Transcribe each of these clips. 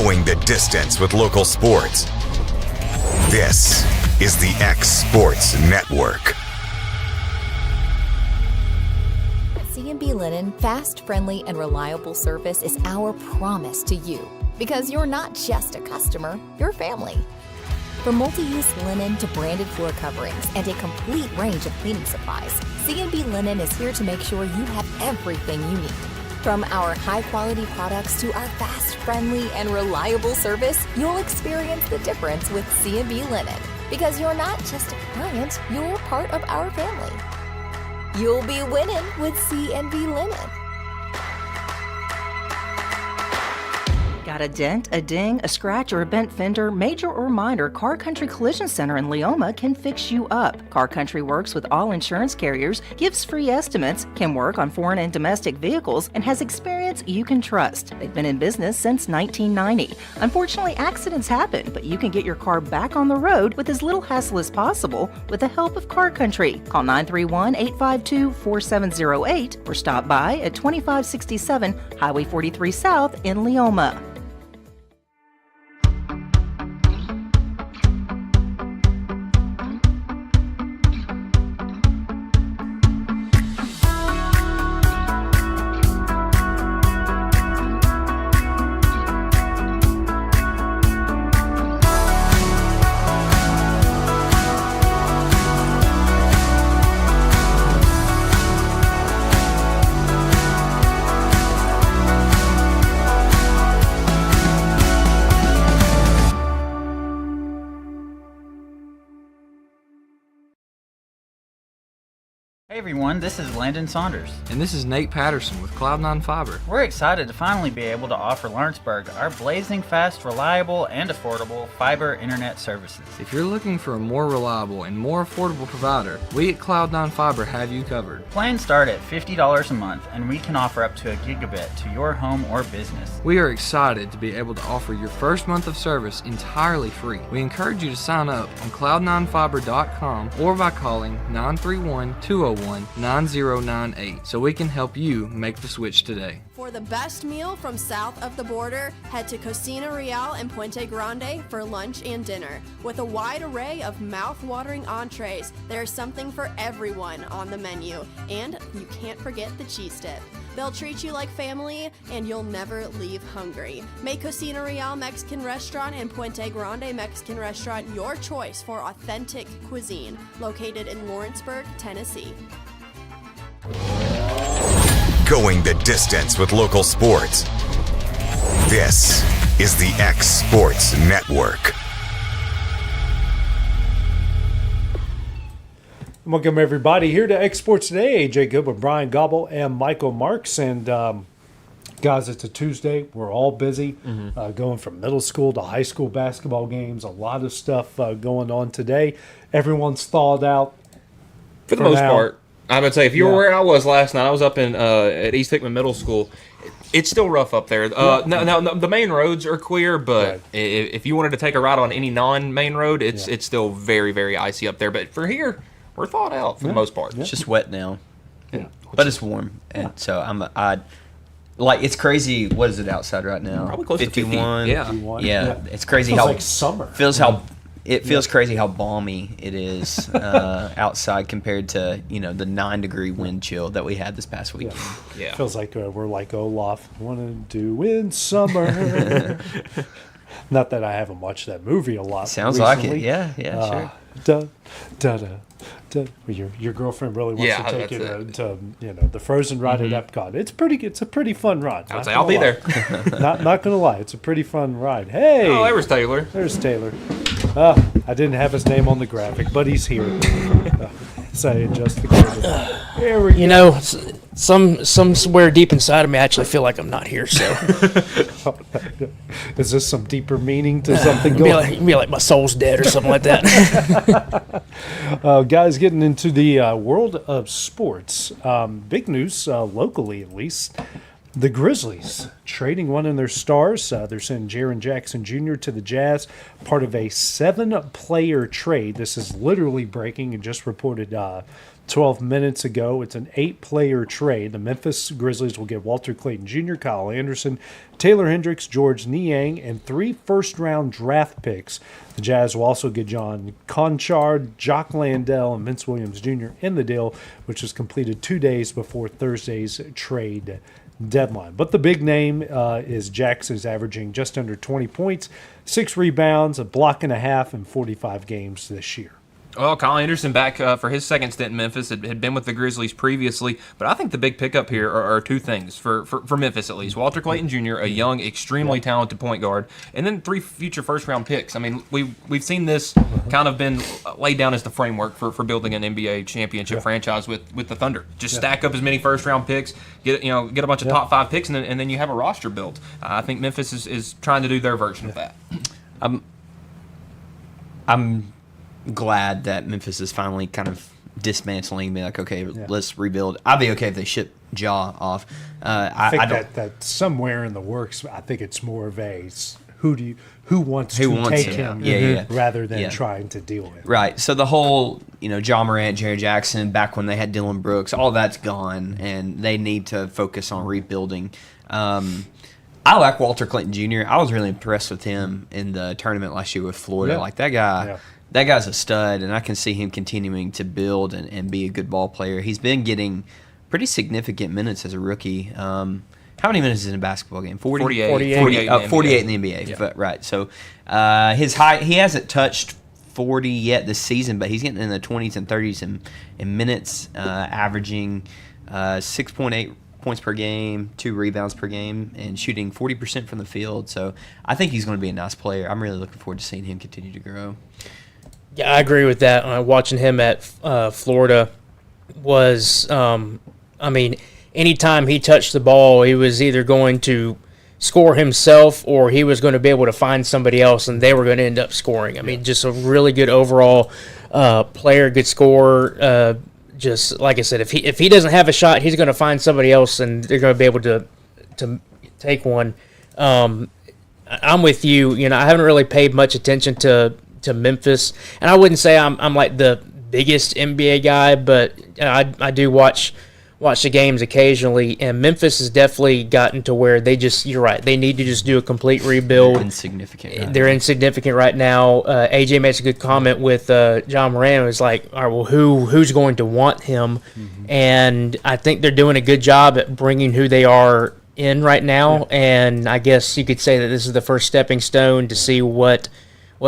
Going the distance with local sports. This is the X Sports Network. At C&B Linen, fast, friendly, and reliable service is our promise to you. Because you're not just a customer, you're family. From multi-use linen to branded floor coverings and a complete range of cleaning supplies, C&B Linen is here to make sure you have everything you need. From our high-quality products to our fast, friendly, and reliable service, you'll experience the difference with C&B Linen. Because you're not just a client, you're part of our family. You'll be winning with C&B Linen. Got a dent, a ding, a scratch, or a bent fender? Major or minor, Car Country Collision Center in Leoma can fix you up. Car Country works with all insurance carriers, gives free estimates, can work on foreign and domestic vehicles, and has experience you can trust. They've been in business since 1990. Unfortunately, accidents happen, but you can get your car back on the road with as little hassle as possible with the help of Car Country. Call 931-852-4708 or stop by at 2567 Highway 43 South in Leoma. Hey everyone, this is Landon Saunders. And this is Nate Patterson with Cloud9 Fiber. We're excited to finally be able to offer Lawrenceburg our blazing fast, reliable, and affordable fiber internet services. If you're looking for a more reliable and more affordable provider, we at Cloud9 Fiber have you covered. Plans start at $50 a month, and we can offer up to a gigabit to your home or business. We are excited to be able to offer your first month of service entirely free. We encourage you to sign up on cloud9fiber.com or by calling 931-201-9098 so we can help you make the switch today. For the best meal from south of the border, head to Cocina Real and Puente Grande for lunch and dinner. With a wide array of mouth-watering entrees, there's something for everyone on the menu. And you can't forget the cheese dip. They'll treat you like family, and you'll never leave hungry. Make Cocina Real Mexican Restaurant and Puente Grande Mexican Restaurant your choice for authentic cuisine, located in Lawrenceburg, Tennessee. Going the distance with local sports. This is the X Sports Network. Welcome everybody here to X Sports Today. AJ Gobble, Bryant, Gobble, and Michael Marks. And guys, it's a Tuesday. We're all busy going from middle school to high school basketball games. A lot of stuff going on today. Everyone's thawed out. For the most part. I'm going to say, if you were where I was last night, I was up in at East Hickman Middle School. It's still rough up there. Now, the main roads are clear, but if you wanted to take a ride on any non-main road, it's still very, very icy up there. But for here, we're thawed out for the most part. It's just wet now, but it's warm, and so it's crazy. What is it outside right now? Probably close 51. to 50. Yeah. It's crazy Feels how like summer. It feels crazy how balmy it is outside compared to the 9-degree wind chill that we had this past weekend. Yeah. Feels like we're like Olaf. Want to do in summer. Not that I haven't watched that movie a lot. Sounds recently. like it. Yeah, sure. Da, da, da, da. Your girlfriend really wants to take you to the Frozen ride at Epcot. It's a pretty fun ride. I would say I'll be there. not gonna lie, it's a pretty fun ride. Hey, oh, there's Taylor. There's Taylor. I didn't have his name on the graphic, but he's here. Say adjust the camera. There we go. Somewhere deep inside of me, I actually feel like I'm not here. So, is this some deeper meaning to something going on? Be like my soul's dead or something like that. Guys, getting into the world of sports. Big news, locally at least. The Grizzlies trading one of their stars. They're sending Jaren Jackson Jr. to the Jazz, part of a 7-player trade. This is literally breaking and just reported 12 minutes ago. It's an 8-player trade. The Memphis Grizzlies will get Walter Clayton Jr., Kyle Anderson, Taylor Hendricks, George Niang, and 3 first-round draft picks. The Jazz will also get John Conchard, Jock Landell, and Vince Williams Jr. in the deal, which was completed 2 days before Thursday's trade deadline. But the big name is Jackson's averaging just under 20 points, 6 rebounds, a block and a half in 45 games this year. Well, Kyle Anderson back for his second stint in Memphis. Had been with the Grizzlies previously, but I think the big pickup here are 2 things for Memphis at least. Walter Clayton Jr., a young, extremely talented point guard, and then 3 future first-round picks. I mean, we've seen this kind of been laid down as the framework for building an NBA championship franchise with the Thunder. Just stack up as many first-round picks, get a bunch of top 5 picks, and then you have a roster built. I think Memphis is trying to do their version of that. I'm glad that Memphis is finally kind of dismantling, being like, okay, let's rebuild. I'd be okay if they ship Ja off. I think that's somewhere in the works. I think it's more of a who wants to take him rather than trying to deal with. Right. So the whole, Ja Morant, Jerry Jackson, back when they had Dylan Brooks, all that's gone, and they need to focus on rebuilding. I like Walter Clayton Jr. I was really impressed with him in the tournament last year with Florida. Yeah. Like that guy. Yeah. That guy's a stud, and I can see him continuing to build and be a good ball player. He's been getting pretty significant minutes as a rookie. How many minutes is in a basketball game? 48 in the NBA. Yeah. But, right. So his high, he hasn't touched 40 yet this season, but he's getting in the 20s and 30s in minutes, averaging 6.8 points per game, 2 rebounds per game, and shooting 40% from the field. So I think he's going to be a nice player. I'm really looking forward to seeing him continue to grow. Yeah, I agree with that. Watching him at Florida was, anytime he touched the ball, he was either going to score himself or he was going to be able to find somebody else, and they were going to end up scoring. I mean, just a really good overall player, good scorer. Just like I said, if he doesn't have a shot, he's going to find somebody else, and they're going to be able to take one. I'm with you. I haven't really paid much attention to Memphis, and I wouldn't say I'm like the biggest NBA guy, but I do watch the games occasionally, and Memphis has definitely gotten to where you're right, they need to just do a complete rebuild. They're insignificant. Right? They're insignificant right now. AJ makes a good comment with John Moran. It was like, all right, well, who's going to want him? Mm-hmm. And I think they're doing a good job at bringing who they are in right now, and I guess you could say that this is the first stepping stone to see what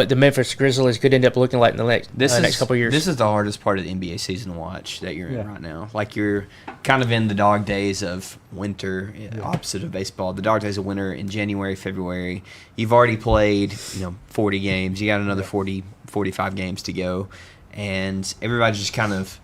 the Memphis Grizzlies could end up looking like in the next couple of years. This is the hardest part of the NBA season to watch that you're in right now. Like, you're kind of in the dog days of winter, opposite of baseball. The dog days of winter in January, February. You've already played, 40 games. You got another 40, 45 games to go. And everybody's just kind of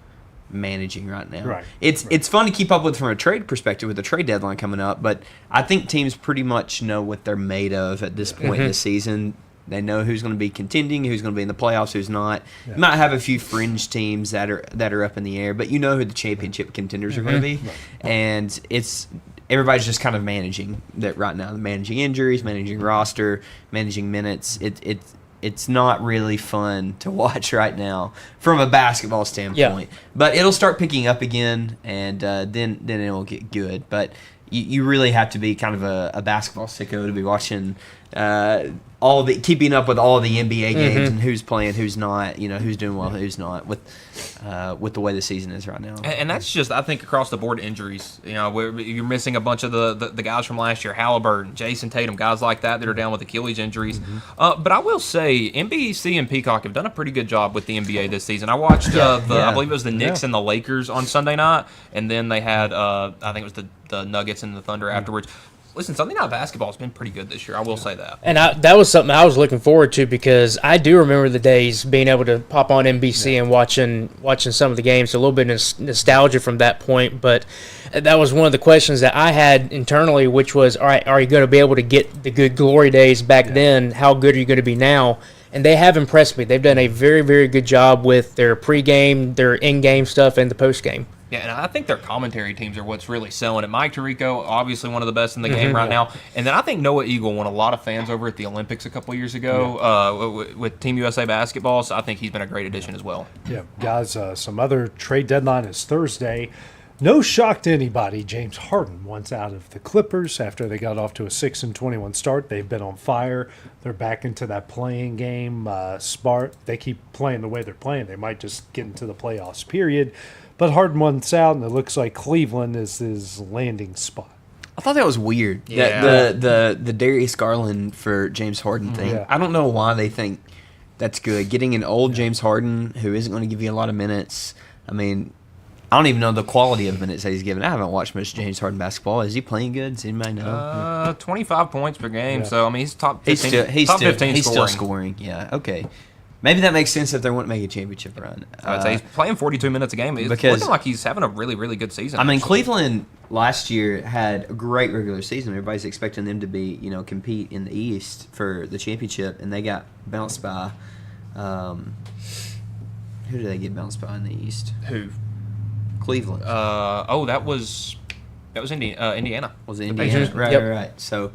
managing right now. Right. It's fun to keep up with from a trade perspective with the trade deadline coming up, but I think teams pretty much know what they're made of at this point in the season. They know who's going to be contending, who's going to be in the playoffs, who's not. You might have a few fringe teams that are up in the air, but you know who the championship contenders are going to be. Right. And everybody's just kind of managing that right now. Managing injuries, managing roster, managing minutes. It's not really fun to watch right now from a basketball standpoint. Yeah. But it'll start picking up again, and then it will get good. But you really have to be kind of a basketball sicko to be watching keeping up with all the NBA games and who's playing, who's not, who's doing well, who's not, with the way the season is right now. And that's just, I think, across the board injuries. Where you're missing a bunch of the guys from last year, Halliburton, Jason Tatum, guys like that are down with Achilles injuries. But I will say, NBC and Peacock have done a pretty good job with the NBA this season. I watched I believe it was the Knicks and the Lakers on Sunday night, and then they had I think it was the Nuggets and the Thunder afterwards. Listen, Sunday Night Basketball has been pretty good this year. I will say that. And that was something I was looking forward to, because I do remember the days being able to pop on NBC and watching some of the games. A little bit of nostalgia from that point, but that was one of the questions that I had internally, which was, all right, are you going to be able to get the good glory days back then? How good are you going to be now? And they have impressed me. They've done a very, very good job with their pregame, their in-game stuff, and the postgame. Yeah, and I think their commentary teams are what's really selling it. Mike Tirico, obviously one of the best in the game right now. And then I think Noah Eagle won a lot of fans over at the Olympics a couple of years ago with Team USA basketball. So I think he's been a great addition as well. Yeah, guys, some other trade deadline is Thursday. No shock to anybody, James Harden wants out of the Clippers after they got off to a 6-21 start. They've been on fire. They're back into that playing game. They keep playing the way they're playing. They might just get into the playoffs, period. But Harden wants out, and it looks like Cleveland is his landing spot. I thought that was weird. Yeah. The Darius Garland for James Harden thing. Yeah. I don't know why they think that's good. Getting an old James Harden who isn't going to give you a lot of minutes. I mean, I don't even know the quality of minutes that he's given. I haven't watched much James Harden basketball. Is he playing good? Does anybody know? 25 points per game. Yeah. So I mean, he's top 15. He's top 15 still scoring. Yeah. Okay. Maybe that makes sense if they want to make a championship run. I would say he's playing 42 minutes a game. It's looking like he's having a really, really good season. I mean, actually. Cleveland last year had a great regular season. Everybody's expecting them to be, compete in the East for the championship, and they got bounced by. Who did they get bounced by in the East? Who? Cleveland. That was Indiana. Was it Indiana? Right. So,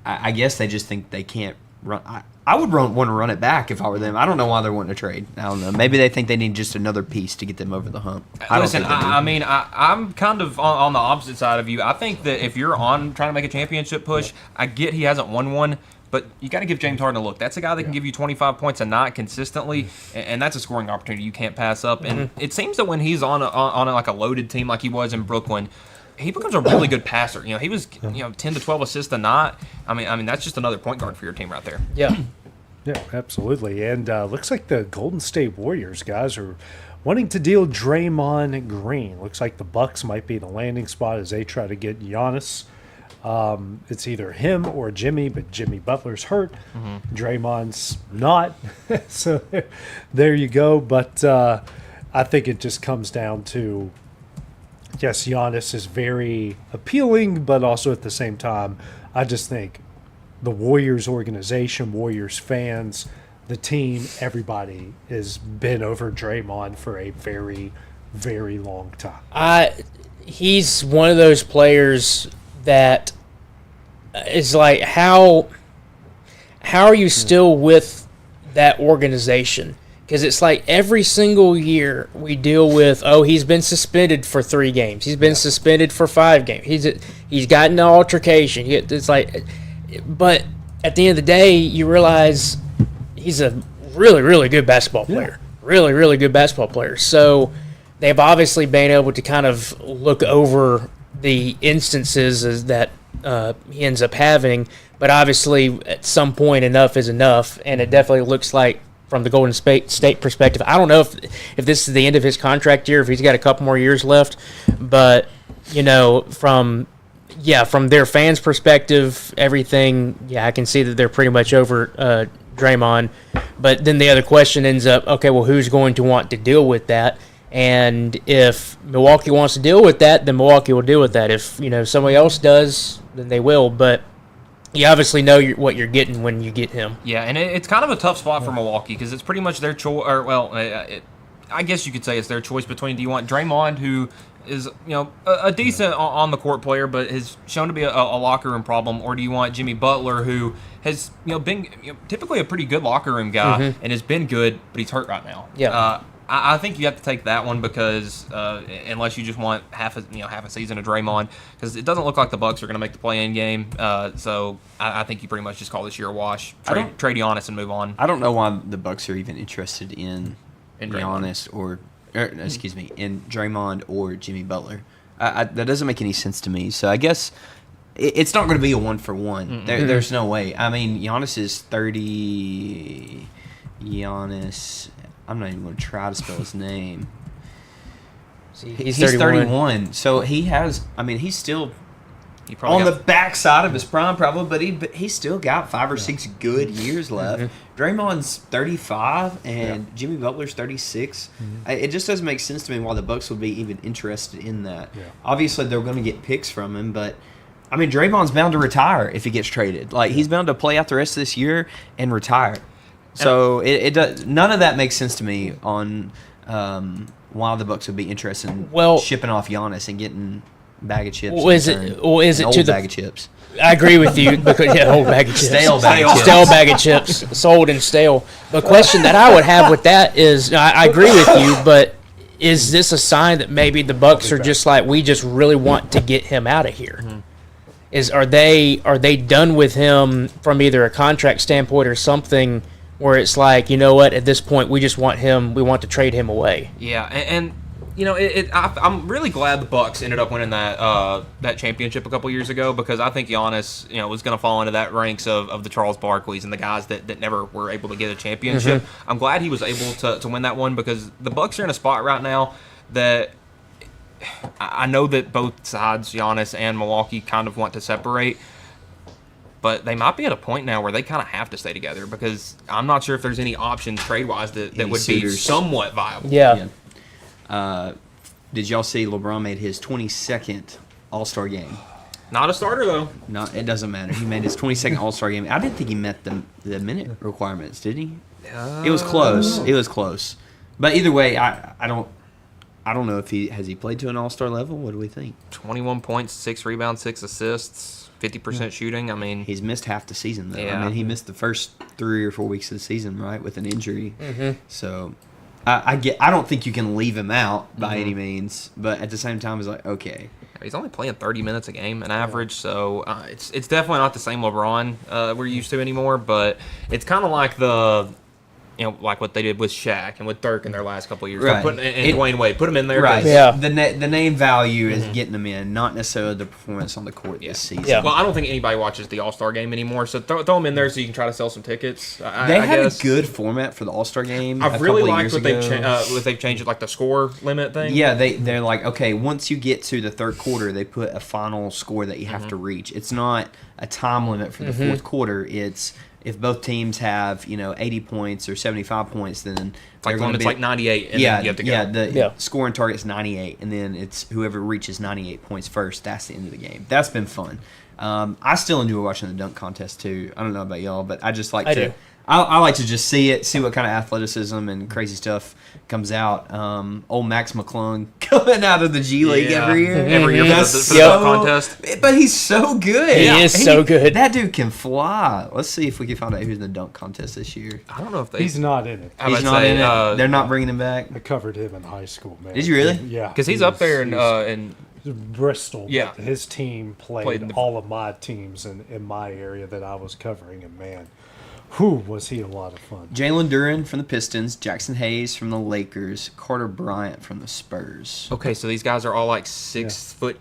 I guess they just think they can't run. I would want to run it back if I were them. I don't know why they're wanting to trade. I don't know. Maybe they think they need just another piece to get them over the hump. I'm kind of on the opposite side of you. I think that if you're trying to make a championship push, I get he hasn't won one, but you got to give James Harden a look. That's a guy that can give you 25 points a night consistently, and that's a scoring opportunity you can't pass up. And it seems that when he's on like a loaded team like he was in Brooklyn, he becomes a really good passer. He was 10 to 12 assists a night. I mean that's just another point guard for your team right there. Yeah. Yeah, absolutely. And looks like the Golden State Warriors guys are wanting to deal Draymond Green. Looks like the Bucks might be the landing spot as they try to get Giannis. It's either him or Jimmy, but Jimmy Butler's hurt. Draymond's not. So there you go. But I think it just comes down to, yes, Giannis is very appealing, but also at the same time, I just think the Warriors organization, Warriors fans, the team, everybody has been over Draymond for a very, very long time. He's one of those players that is like, how are you still with that organization? Because it's like every single year we deal with, he's been suspended for 3 games. He's been suspended for 5 games. He's gotten an altercation. It's like, but at the end of the day, you realize he's a really, really good basketball player. Really, really good basketball player. So they've obviously been able to kind of look over the instances that he ends up having. But obviously, at some point, enough is enough. And it definitely looks like, from the Golden State perspective, I don't know if this is the end of his contract year, if he's got a couple more years left. But, from their fans' perspective, everything, I can see that they're pretty much over Draymond. But then the other question ends up, okay, well, who's going to want to deal with that? And if Milwaukee wants to deal with that, then Milwaukee will deal with that. If, somebody else does, then they will. But you obviously know what you're getting when you get him. Yeah, and it's kind of a tough spot for Milwaukee because it's pretty much their choice. I guess you could say it's their choice between, do you want Draymond, who is a decent on the court player but has shown to be a locker room problem, or do you want Jimmy Butler, who has been typically a pretty good locker room guy and has been good, but he's hurt right now. Yeah. I think you have to take that one because unless you just want half a season of Draymond, because it doesn't look like the Bucks are going to make the play-in game. So I think you pretty much just call this year a wash. Trade Giannis and move on. I don't know why the Bucks are even interested in Giannis in Draymond or Jimmy Butler. That doesn't make any sense to me. So I guess it's not going to be a 1-for-1. There's no way. I mean, Giannis is 30. I'm not even going to try to spell his name. He's 31. So he has. I mean, he's still on the backside of his prime, probably, but he's still got 5 or 6 good years left. Draymond's 35 and Jimmy Butler's 36. It just doesn't make sense to me why the Bucks would be even interested in that. Obviously, they're going to get picks from him, but I mean, Draymond's bound to retire if he gets traded. Like he's bound to play out the rest of this year and retire. So it does, none of that makes sense to me on why the Bucks would be interested in shipping off Giannis and getting bag of chips. Is it to the bag of chips? I agree with you because old bag of chips, stale bag of chips, sold and stale. The question that I would have with that is, I agree with you, but is this a sign that maybe the Bucks are just like, we just really want to get him out of here? Are they done with him from either a contract standpoint or something where it's like, you know what, at this point we just want him, we want to trade him away? Yeah, and you know, I'm really glad the Bucks ended up winning that championship a couple years ago, because I think Giannis, you know, was going to fall into that ranks of the Charles Barkleys and the guys that never were able to get a championship. I'm glad he was able to win that one, because the Bucks are in a spot right now that I know that both sides, Giannis and Milwaukee, kind of want to separate. But they might be at a point now where they kind of have to stay together, because I'm not sure if there's any options trade-wise that would be somewhat viable. Yeah. Did y'all see LeBron made his 22nd All-Star game? Not a starter, though. No, it doesn't matter. He made his 22nd All-Star game. I didn't think he met the minute requirements, did he? It was close. It was close. But either way, I don't know if he played to an All-Star level. What do we think? 21 points, 6 rebounds, 6 assists, 50% shooting. I mean, he's missed half the season, though. Yeah. I mean, he missed the first 3 or 4 weeks of the season, right, with an injury. So I don't think you can leave him out by any means, but at the same time, it's like, okay. He's only playing 30 minutes a game, an average, so it's definitely not the same LeBron we're used to anymore, but it's kind of like like what they did with Shaq and with Dirk in their last couple of years. Right. And Dwayne Wade, put him in there. Right. Yeah. The name value is getting them in, not necessarily the performance on the court this season. Yeah. Well, I don't think anybody watches the All-Star game anymore, so throw them in there so you can try to sell some tickets. They had a good format for the All-Star game. I've really liked what they've changed, like the score limit thing. Yeah, they're like, okay, once you get to the third quarter, they put a final score that you have to reach. It's not a time limit for the fourth quarter. It's if both teams have 80 points or 75 points, then it's like it's like 98, and then you have to go. The scoring target's 98, and then it's whoever reaches 98 points first. That's the end of the game. That's been fun. I still enjoy watching the dunk contest too. I don't know about y'all, but I just like to. I like to just see what kind of athleticism and crazy stuff comes out. Old Max McClung coming out of the G League every year. Every year for the dunk contest. But he's so good. He is so good. That dude can fly. Let's see if we can find out who's in the dunk contest this year. I don't know if he's not in it. He's not in it. They're not bringing him back. I covered him in high school, man. Did you really? Yeah. Because he's up there in Bristol. Yeah. His team played all of my teams in my area that I was covering, and man, was he a lot of fun. Jalen Duren from the Pistons, Jackson Hayes from the Lakers, Carter Bryant from the Spurs. Okay, so these guys are all like 6'9".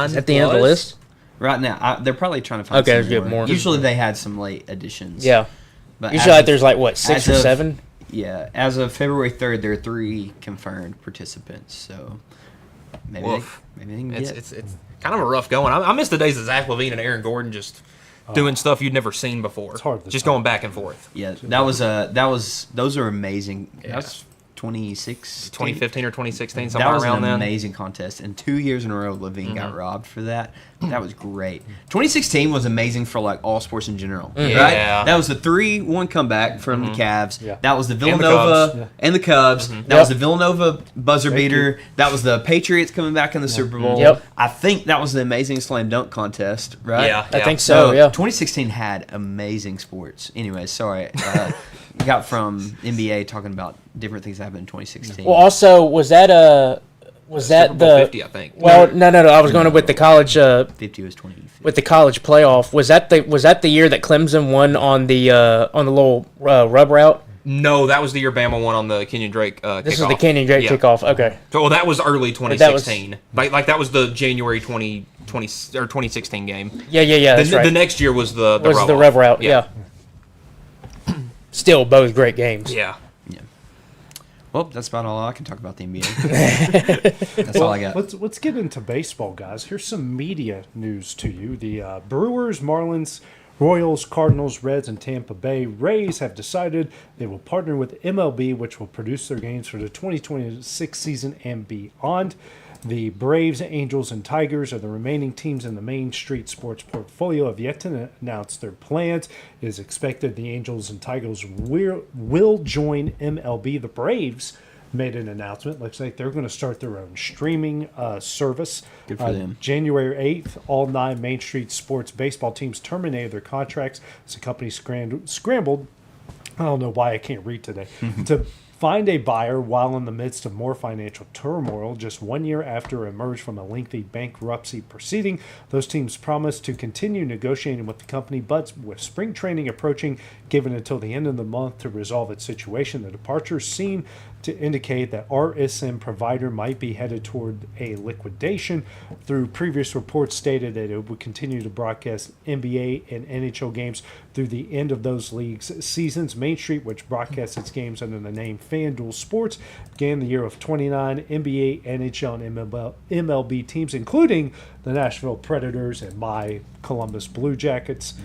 Is that the end of the list? Right now, they're probably trying to find some more. Usually they had some late additions. Yeah. But usually there's like, what, 6 or 7? Yeah. As of February 3rd, there are 3 confirmed participants. So maybe they can get It's kind of a rough going. I miss the days of Zach LaVine and Aaron Gordon just doing stuff you'd never seen before. It's hard just going back and forth. Yeah, those are amazing. Yeah. That's 2015 or 2016, somewhere around then. That was an amazing contest, and 2 years in a row, Levine got robbed for that. That was great. 2016 was amazing for like all sports in general. Yeah. Right? That was the 3-1 comeback from the Cavs. Yeah. That was the Villanova and the Cubs. That was the Villanova buzzer beater. That was the Patriots coming back in the Super Bowl. Yep. I think that was the amazing slam dunk contest, right? Yeah. I think so, yeah. 2016 had amazing sports. Anyway, sorry. Got from NBA talking about different things that happened in 2016. Well, also, was that the 50, I think. Well, no. I was going with the college. 50 was 2015. With the college playoff, was that the year that Clemson won on the little rub route? No, that was the year Bama won on the Kenyon Drake kickoff. This was the Kenyon Drake kickoff. Okay. So that was early 2016. That was the January 2020 or 2016 game. Yeah. That's right. The next year was the rub route. Yeah. Still, both great games. Yeah. Well, that's about all I can talk about the NBA. That's all I got. Let's get into baseball, guys. Here's some media news to you. The Brewers, Marlins, Royals, Cardinals, Reds, and Tampa Bay Rays have decided they will partner with MLB, which will produce their games for the 2026 season and beyond. The Braves, Angels, and Tigers are the remaining teams in the Main Street Sports portfolio have yet to announce their plans. It is expected the Angels and Tigers will join MLB. The Braves made an announcement. Looks like they're going to start their own streaming service. Good for them. January 8th, all 9 Main Street sports baseball teams terminated their contracts as the company scrambled. I don't know why I can't read today. To find a buyer while in the midst of more financial turmoil. Just 1 year after it emerged from a lengthy bankruptcy proceeding, those teams promised to continue negotiating with the company, but with spring training approaching, given until the end of the month to resolve its situation, the departures seem to indicate that RSN provider might be headed toward a liquidation. Through previous reports stated that it would continue to broadcast NBA and NHL games through the end of those leagues' seasons. Main Street, which broadcasts its games under the name FanDuel Sports, began the year of 29 NBA, NHL, and MLB teams, including the Nashville Predators and my Columbus Blue Jackets.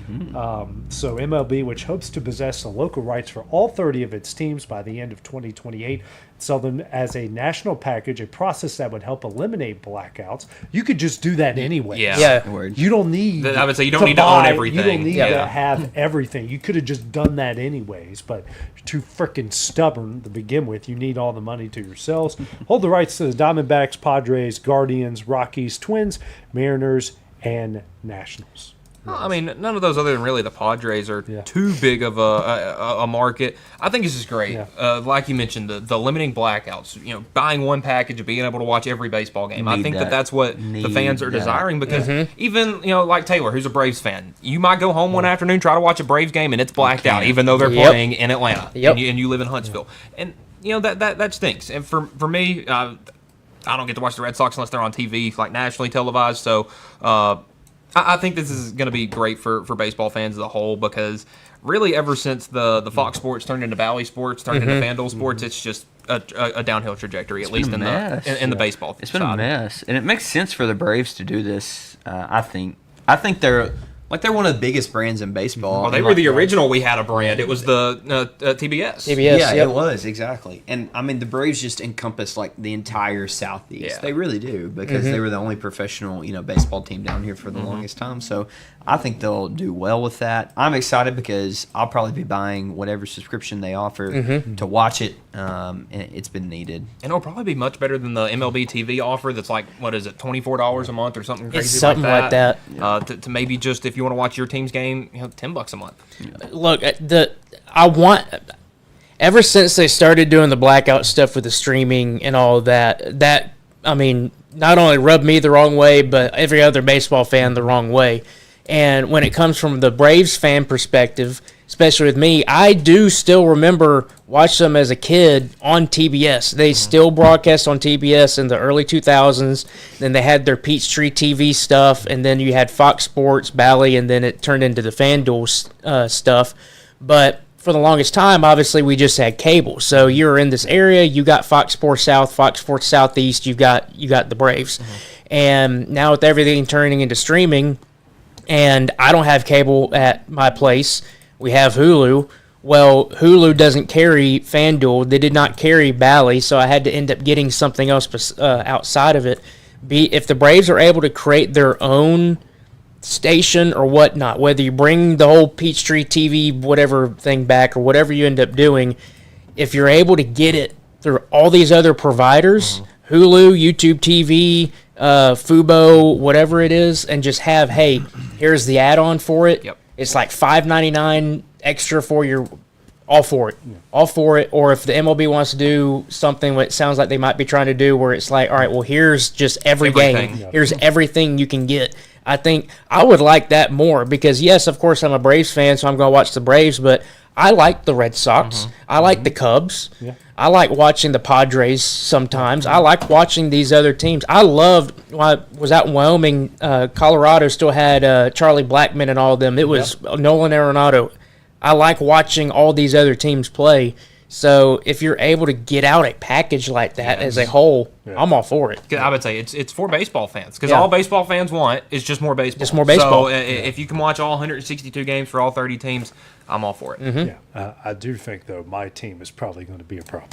So MLB, which hopes to possess the local rights for all 30 of its teams by the end of 2028, sell them as a national package, a process that would help eliminate blackouts. You could just do that anyway. You don't need. I would say you don't need to own everything. You don't need to have everything. You could have just done that anyways, but you're too freaking stubborn to begin with. You need all the money to yourselves. Hold the rights to the Diamondbacks, Padres, Guardians, Rockies, Twins, Mariners, and Nationals. Well, I mean, none of those other than really the Padres are too big of a market. I think this is great. Like you mentioned, the limiting blackouts, buying one package and being able to watch every baseball game. I think that's what the fans are desiring because even, like Taylor, who's a Braves fan, you might go home one afternoon, try to watch a Braves game, and it's blacked out, even though they're playing in Atlanta and you live in Huntsville. And, that stinks. And for me, I don't get to watch the Red Sox unless they're on TV, like nationally televised. So, I think this is going to be great for baseball fans as a whole because really ever since the Fox Sports turned into Bally Sports, turned into FanDuel Sports, it's just a downhill trajectory, at least in the baseball side. It's been a mess. And it makes sense for the Braves to do this, I think. I think they're one of the biggest brands in baseball. Well, they were the original We Had a Brand. It was the TBS. Yeah, it was, exactly. And, I mean, the Braves just encompass, the entire Southeast. Yeah. They really do because they were the only professional, baseball team down here for the longest time. So, I think they'll do well with that. I'm excited because I'll probably be buying whatever subscription they offer to watch it, and it's been needed. And it'll probably be much better than the MLB TV offer that's $24 a month or something crazy it's something like that. To maybe just, if you want to watch your team's game, $10 a month. Look, ever since they started doing the blackout stuff with the streaming and all that, I mean, not only rubbed me the wrong way, but every other baseball fan the wrong way. And when it comes from the Braves fan perspective, especially with me, I do still remember watching them as a kid on TBS. They still broadcast on TBS in the early 2000s. Then they had their Peachtree TV stuff, and then you had Fox Sports, Bally, and then it turned into the FanDuel stuff. But for the longest time, obviously, we just had cable. So you're in this area, you got Fox Sports South, Fox Sports Southeast, you got the Braves. And now with everything turning into streaming, and I don't have cable at my place. We have Hulu. Well, Hulu doesn't carry FanDuel. They did not carry Bally, so I had to end up getting something else outside of it. If the Braves are able to create their own station or whatnot, whether you bring the whole Peachtree TV whatever thing back or whatever you end up doing, if you're able to get it through all these other providers, Hulu, YouTube TV, Fubo, whatever it is, and just have, hey, here's the add-on for it. It's like $5.99 extra for your, all for it. Or if the MLB wants to do something that sounds like they might be trying to do where it's like, all right, well, here's just everything. Here's everything you can get. I think I would like that more because, yes, of course, I'm a Braves fan, so I'm going to watch the Braves, but I like the Red Sox. I like the Cubs. I like watching the Padres sometimes. I like watching these other teams. I loved when I was out in Wyoming. Colorado still had Charlie Blackmon and all of them. It was Nolan Arenado. I like watching all these other teams play. So if you're able to get out a package like that as a whole, I'm all for it. I would say it's for baseball fans because all baseball fans want is just more baseball. Just more baseball. So if you can watch all 162 games for all 30 teams, I'm all for it. I do think, though, my team is probably going to be a problem.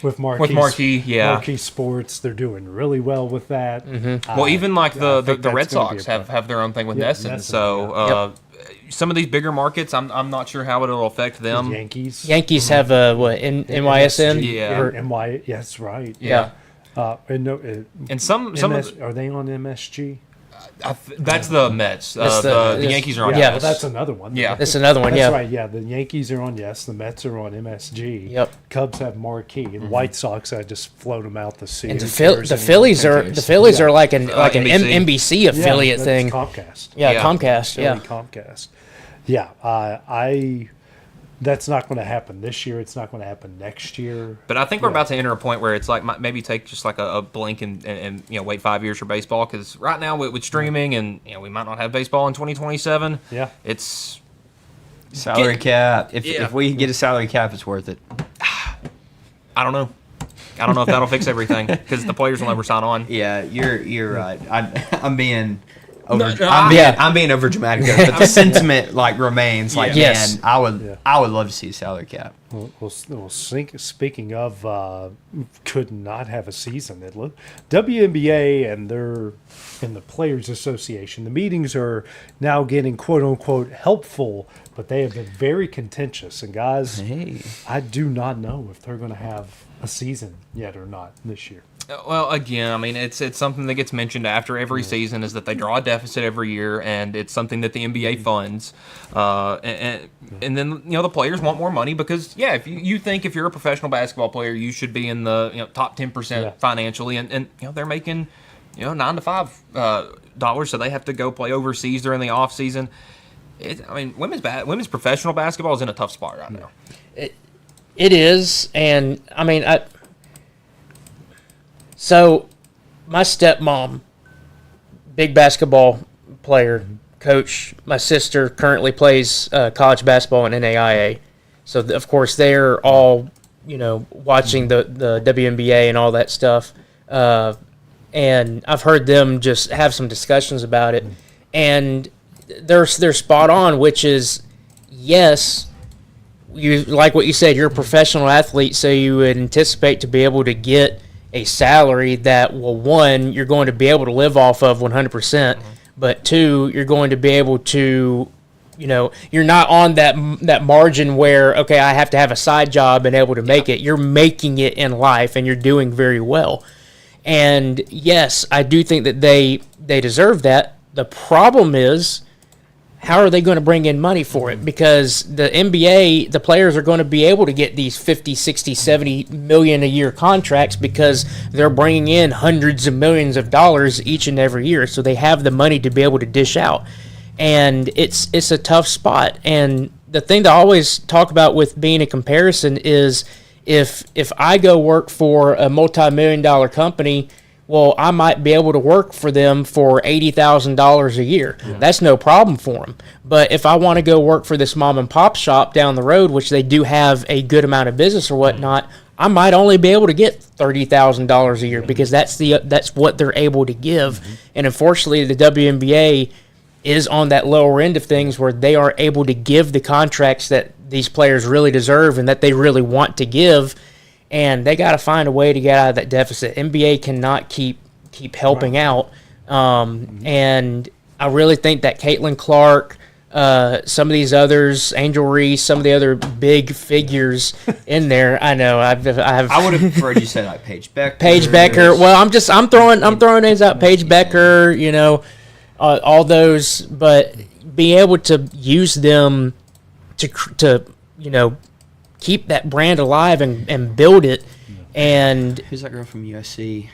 With Marquee, Marquee Sports, they're doing really well with that. Well, even like the Red Sox have their own thing with Nesson. So some of these bigger markets, I'm not sure how it'll affect them. Yankees have a NYSN? Yeah. Or NY. Yes, right. Yeah. And some are they on MSG? That's the Mets. The Yankees are on. Yeah, well, that's another one. Yeah, that's another one. That's right. Yeah, the Yankees are on Yes. The Mets are on MSG. Yep. Cubs have Marquee, and White Sox. I just float them out to sea. And the Phillies are like an NBC affiliate thing. Comcast. Yeah, Comcast. Philly Comcast. Yeah, that's not going to happen this year. It's not going to happen next year. But I think we're about to enter a point where it's like maybe take just like a blink and wait 5 years for baseball, because right now with streaming and we might not have baseball in 2027. Yeah, it's salary cap. If we get a salary cap, it's worth it. I don't know if that'll fix everything, because the players will never sign on. Yeah, you're right. I'm being. I'm being over dramatic, but the sentiment remains yes. Man, I would love to see a salary cap. Well, speaking of, could not have a season. WNBA and the Players Association, the meetings are now getting quote unquote helpful, but they have been very contentious. And guys, I do not know if they're going to have a season yet or not this year. Well, again, I mean, it's something that gets mentioned after every season, is that they draw a deficit every year, and it's something that the NBA funds. And then the players want more money because if you think if you're a professional basketball player, you should be in the top 10% financially, and they're making $9 to $5, so they have to go play overseas during the off season. Women's professional basketball is in a tough spot right now. It is, and I mean So, my stepmom, big basketball player, coach. My sister currently plays college basketball in NAIA. So, of course, they're all, watching the WNBA and all that stuff. And I've heard them just have some discussions about it. And they're spot on, which is, yes, you like what you said, you're a professional athlete, so you would anticipate to be able to get a salary that, well, one, you're going to be able to live off of 100%, but two, you're going to be able to, you're not on that margin where, okay, I have to have a side job and able to make it. You're making it in life, and you're doing very well. And yes, I do think that they deserve that. The problem is, how are they going to bring in money for it? Because the NBA, the players are going to be able to get these 50, 60, 70 million a year contracts because they're bringing in hundreds of millions of dollars each and every year. So they have the money to be able to dish out. And it's a tough spot. And the thing to always talk about with being a comparison is if I go work for a multi-million-dollar company, well, I might be able to work for them for $80,000 a year. Yeah. That's no problem for them. But if I want to go work for this mom and pop shop down the road, which they do have a good amount of business or whatnot, I might only be able to get $30,000 a year because that's what they're able to give. And unfortunately, the WNBA is on that lower end of things where they are able to give the contracts that these players really deserve and that they really want to give. And they got to find a way to get out of that deficit. NBA cannot keep helping out. And I really think that Caitlin Clark, some of these others, Angel Reese, some of the other big figures in there. I know I would have preferred you said like Paige Becker. Paige Becker. Well, I'm throwing names out. Paige Becker. All those, but being able to use them to keep that brand alive and build it. And who's that girl from USC?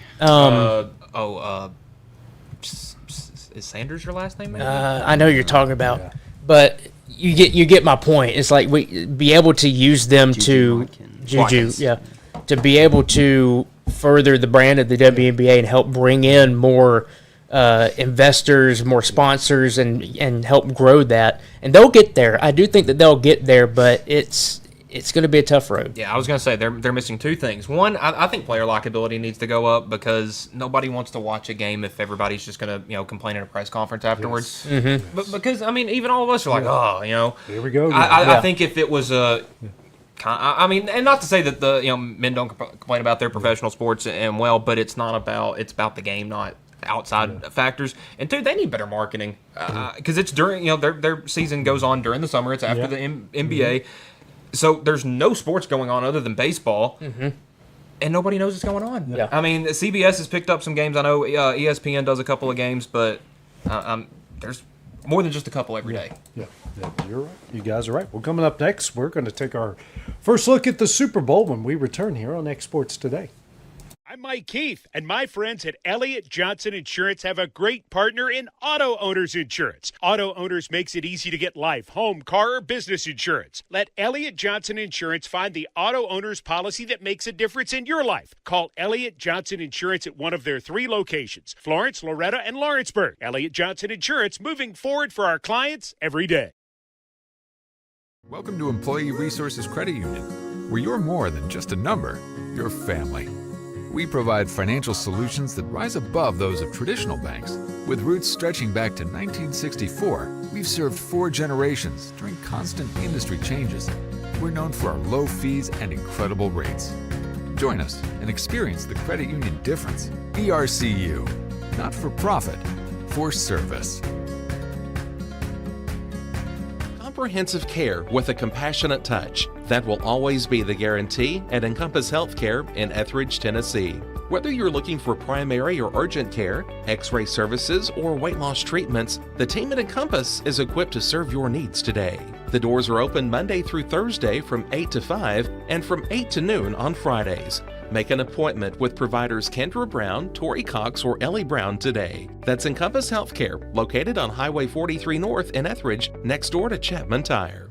Is Sanders your last name? I know you're talking about, but you get my point. It's like we be able to use them to be able to further the brand of the WNBA and help bring in more investors, more sponsors, and help grow that. And they'll get there. I do think that they'll get there, but it's going to be a tough road. Yeah, I was going to say they're missing two things. One, I think player likability needs to go up because nobody wants to watch a game if everybody's just going to complain at a press conference afterwards. Yes. Mm-hmm. But because even all of us are like, here we go. I think if it was a and not to say that the men don't complain about their professional sports and but it's about the game, not outside factors. And dude, they need better marketing because it's during their season goes on during the summer. It's after the NBA, so there's no sports going on other than baseball. And nobody knows what's going on. Yeah. I mean, CBS has picked up some games. I know ESPN does a couple of games, but there's more than just a couple every day. Yeah, you're right. You guys are right. Well, coming up next, we're going to take our first look at the Super Bowl when we return here on X Sports Today. I'm Mike Keith, and my friends at Elliott Johnson Insurance have a great partner in Auto Owners Insurance. Auto Owners makes it easy to get life, home, car, or business insurance. Let Elliott Johnson Insurance find the Auto Owners policy that makes a difference in your life. Call Elliott Johnson Insurance at one of their 3 locations, Florence, Loretta, and Lawrenceburg. Elliott Johnson Insurance, moving forward for our clients every day. Welcome to Employee Resources Credit Union, where you're more than just a number, you're family. We provide financial solutions that rise above those of traditional banks. With roots stretching back to 1964, we've served 4 generations during constant industry changes. We're known for our low fees and incredible rates. Join us and experience the credit union difference. ERCU, not for profit, for service. Comprehensive care with a compassionate touch. That will always be the guarantee at Encompass Healthcare in Etheridge, Tennessee. Whether you're looking for primary or urgent care, x-ray services, or weight loss treatments, the team at Encompass is equipped to serve your needs today. The doors are open Monday through Thursday from 8 to 5 and from 8 to noon on Fridays. Make an appointment with providers Kendra Brown, Tori Cox, or Ellie Brown today. That's Encompass Healthcare, located on Highway 43 North in Etheridge, next door to Chapman Tire.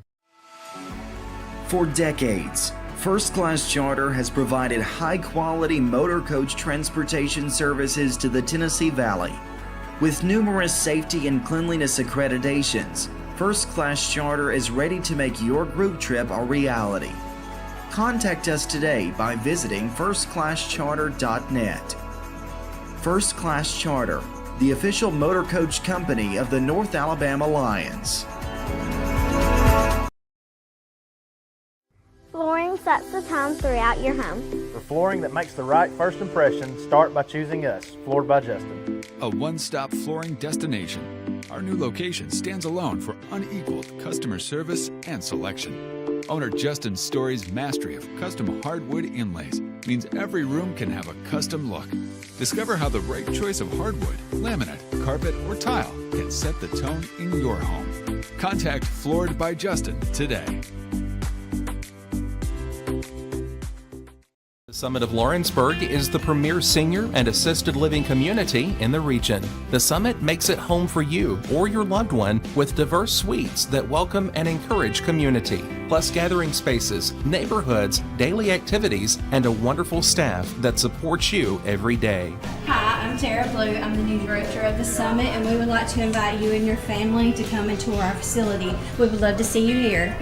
For decades, First Class Charter has provided high-quality motor coach transportation services to the Tennessee Valley. With numerous safety and cleanliness accreditations, First Class Charter is ready to make your group trip a reality. Contact us today by visiting firstclasscharter.net. First Class Charter, the official motor coach company of the North Alabama Lions. Flooring sets the tone throughout your home. For flooring that makes the right first impression, start by choosing us, Floored by Justin. A one-stop flooring destination. Our new location stands alone for unequaled customer service and selection. Owner Justin Story's mastery of custom hardwood inlays means every room can have a custom look. Discover how the right choice of hardwood, laminate, carpet, or tile can set the tone in your home. Contact Floored by Justin today. The Summit of Lawrenceburg is the premier senior and assisted living community in the region. The Summit makes it home for you or your loved one with diverse suites that welcome and encourage community, plus gathering spaces, neighborhoods, daily activities, and a wonderful staff that supports you every day. Hi, I'm Tara Blue. I'm the new director of the Summit, and we would like to invite you and your family to come and tour our facility. We would love to see you here.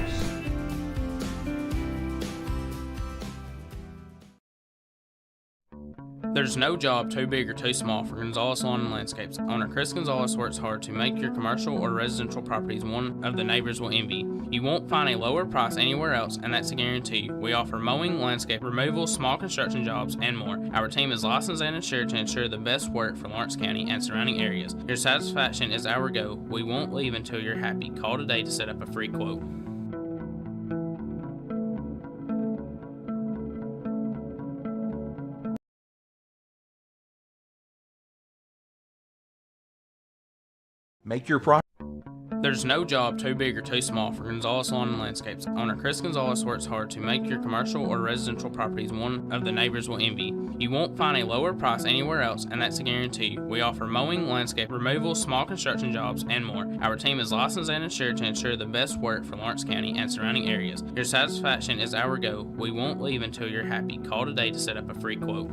There's no job too big or too small for Gonzalez Lawn and Landscapes. Owner Chris Gonzalez works hard to make your commercial or residential properties one of the neighbors will envy. You won't find a lower price anywhere else, and that's a guarantee. We offer mowing, landscape removal, small construction jobs, and more. Our team is licensed and insured to ensure the best work for Lawrence County and surrounding areas. Your satisfaction is our goal. We won't leave until you're happy. Call today to set up a free quote. Make your project. There's no job too big or too small for Gonzalez Lawn and Landscapes. Owner Chris Gonzalez works hard to make your commercial or residential properties one of the neighbors will envy. You won't find a lower price anywhere else, and that's a guarantee. We offer mowing, landscape removal, small construction jobs, and more. Our team is licensed and insured to ensure the best work for Lawrence County and surrounding areas. Your satisfaction is our goal. We won't leave until you're happy. Call today to set up a free quote.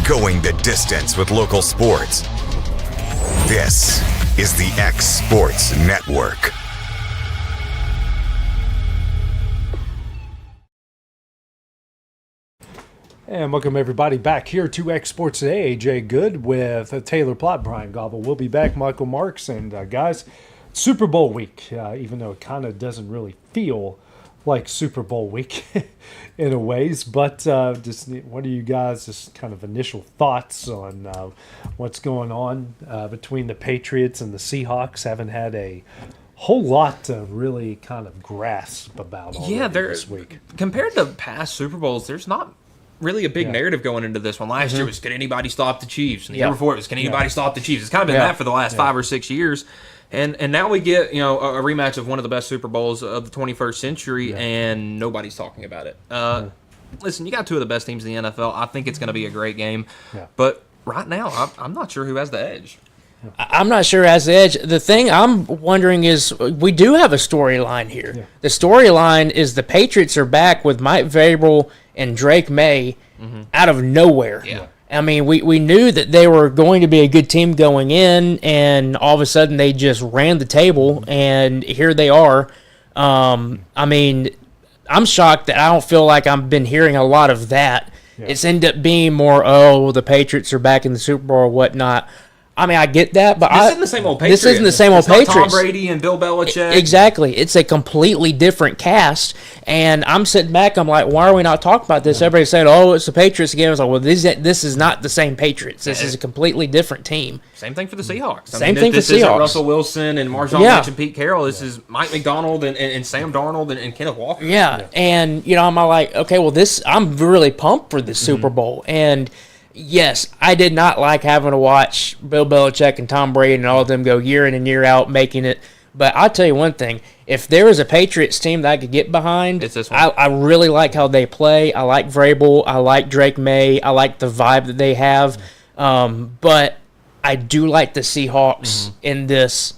Going the distance with local sports. This is the X Sports Network. And welcome everybody back here to X Sports Today. AJ Good with Taylor Plott, Bryant Gobble. We'll be back, Michael Marks. And guys, Super Bowl week, even though it kind of doesn't really feel like Super Bowl week in a ways. But just what are you guys' just kind of initial thoughts on what's going on between the Patriots and the Seahawks? Haven't had a whole lot to really kind of grasp about this week. Compared to past Super Bowls, there's not really a big narrative going into this one. Last year was, can anybody stop the Chiefs? And the year before it was, can anybody stop the Chiefs? It's kind of been that for the last 5 or 6 years. And now we get, you know, a rematch of one of the best Super Bowls of the 21st century, and nobody's talking about it. Listen, you got two of the best teams in the NFL. I think it's going to be a great game. But right now, I'm not sure who has the edge. I'm not sure as the edge. The thing I'm wondering is we do have a storyline here. Yeah. The storyline is the Patriots are back with Mike Vrabel and Drake May out of nowhere. Yeah. I mean, we knew that they were going to be a good team going in, and all of a sudden they just ran the table, and here they are. I mean, I'm shocked that I don't feel like I've been hearing a lot of that. Yeah. It's ended up being more, the Patriots are back in the Super Bowl or whatnot. I mean, I get that, but this isn't the same old Patriots. This isn't the same old Patriots. Tom Brady and Bill Belichick. Exactly. It's a completely different cast, and I'm sitting back, I'm like, why are we not talking about this? Everybody's saying, it's the Patriots again. I was like, well, this is not the same Patriots. This is a completely different team. Same thing for the Seahawks. Same thing for the Seahawks. This isn't Russell Wilson and Marshawn Lynch and Pete Carroll. This is Mike McDonald and Sam Darnold and Kenneth Walker. Yeah, and, you know, I'm like, okay, well, I'm really pumped for this Super Bowl, and yes, I did not like having to watch Bill Belichick and Tom Brady and all of them go year in and year out making it. But I'll tell you one thing. If there was a Patriots team that I could get behind, it's this one. I really like how they play. I like Vrabel. I like Drake May. I like the vibe that they have. But I do like the Seahawks in this.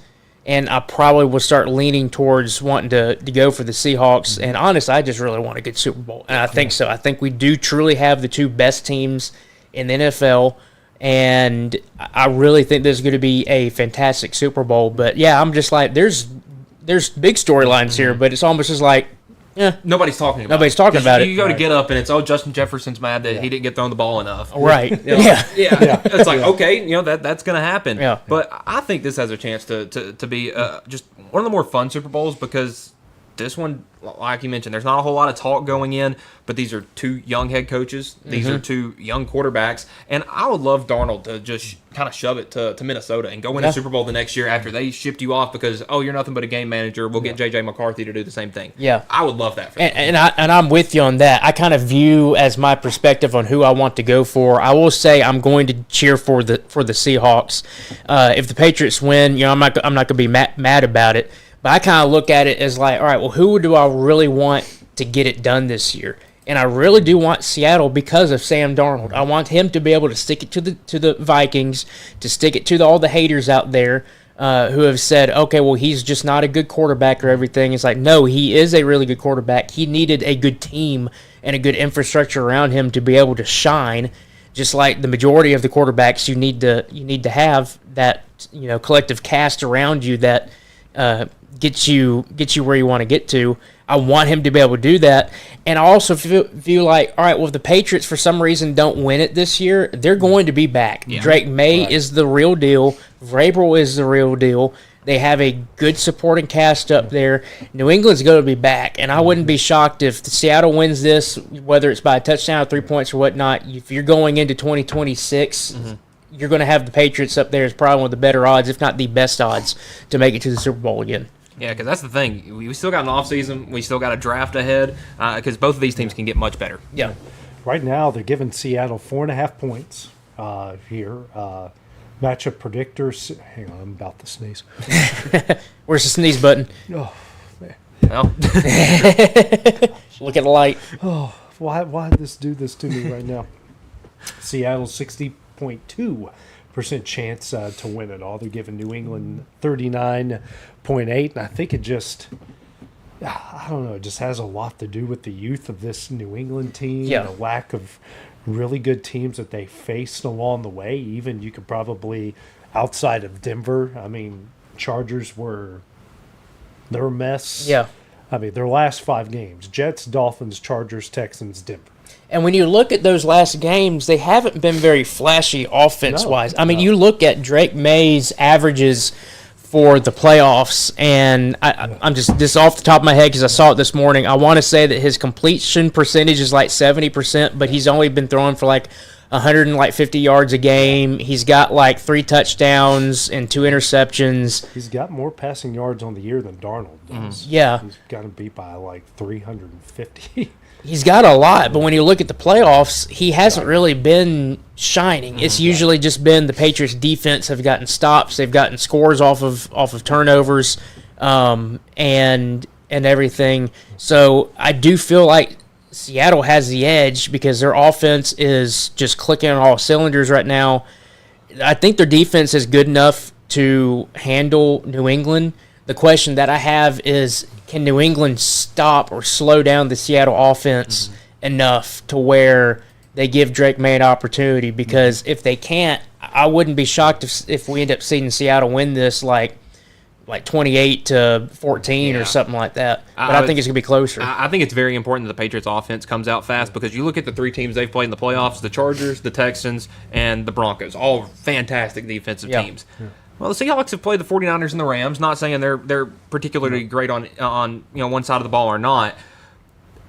And I probably will start leaning towards wanting to go for the Seahawks. And honestly, I just really want a good Super Bowl. And I think so. I think we do truly have the two best teams in the NFL, and I really think this is going to be a fantastic Super Bowl. But yeah, I'm just like, there's big storylines here, but it's almost just like, nobody's talking about it. You go to get up and it's, Justin Jefferson's mad that he didn't get thrown the ball enough. Right. You know, It's like, okay, you know, that's going to happen. Yeah. But I think this has a chance to be just one of the more fun Super Bowls, because this one, like you mentioned, there's not a whole lot of talk going in, but these are two young head coaches. These are two young quarterbacks. And I would love Darnold to just kind of shove it to Minnesota and go win a Super Bowl the next year after they shipped you off because, you're nothing but a game manager. We'll get J.J. McCarthy to do the same thing. Yeah. I would love that for them. And I'm with you on that. I kind of view as my perspective on who I want to go for. I will say I'm going to cheer for the Seahawks. If the Patriots win, you know, I'm not going to be mad about it. But I kind of look at it as like, all right, well, who do I really want to get it done this year? And I really do want Seattle because of Sam Darnold. I want him to be able to stick it to the Vikings, to stick it to all the haters out there who have said, okay, well, he's just not a good quarterback or everything. It's like, no, he is a really good quarterback. He needed a good team and a good infrastructure around him to be able to shine. Just like the majority of the quarterbacks, you need to have that, you know, collective cast around you that get you where you want to get to. I want him to be able to do that. And I also feel like, all right, well, if the Patriots for some reason don't win it this year, they're going to be back. Yeah. Drake May is the real deal. Vrabel is the real deal. They have a good supporting cast up there. New England's going to be back, and I wouldn't be shocked if Seattle wins this, whether it's by a touchdown or 3 points or whatnot. If you're going into 2026, you're going to have the Patriots up there as probably one of the better odds, if not the best odds, to make it to the Super Bowl again. Yeah, because that's the thing. We still got an offseason. We still got a draft ahead because both of these teams can get much better. Yeah. Right now, they're giving Seattle 4.5 points here. Matchup predictors. Hang on, I'm about to sneeze. Where's the sneeze button? Oh, man. Well. Look at the light. Oh, why did this do this to me right now? Seattle 60.2% chance to win it all. They're giving New England 39.8, and I think it just, I don't know, it just has a lot to do with the youth of this New England team and a lack of really good teams that they faced along the way. Even you could probably, outside of Denver, I mean, Chargers they're a mess. Yeah. I mean, their last 5 games, Jets, Dolphins, Chargers, Texans, Denver. And when you look at those last games, they haven't been very flashy offense-wise. I mean, you look at Drake May's averages for the playoffs, and I'm just this off the top of my head because I saw it this morning. I want to say that his completion percentage is like 70%, but he's only been throwing for like 150 yards a game. He's got like 3 touchdowns and 2 interceptions. He's got more passing yards on the year than Darnold does. Yeah. He's got him beat by like 350. He's got a lot, but when you look at the playoffs, he hasn't really been shining. It's usually just been the Patriots' defense have gotten stops, they've gotten scores off of turnovers, and everything. So I do feel like Seattle has the edge because their offense is just clicking on all cylinders right now. I think their defense is good enough to handle New England. The question that I have is, can New England stop or slow down the Seattle offense enough to where they give Drake May an opportunity? Because if they can't, I wouldn't be shocked if we end up seeing Seattle win this like 28-14 or something like that. But I think it's going to be closer. I think it's very important that the Patriots offense comes out fast, because you look at the 3 teams they've played in the playoffs, the Chargers, the Texans, and the Broncos, all fantastic defensive teams. Yeah. Well, the Seahawks have played the 49ers and the Rams, not saying they're particularly great on one side of the ball or not.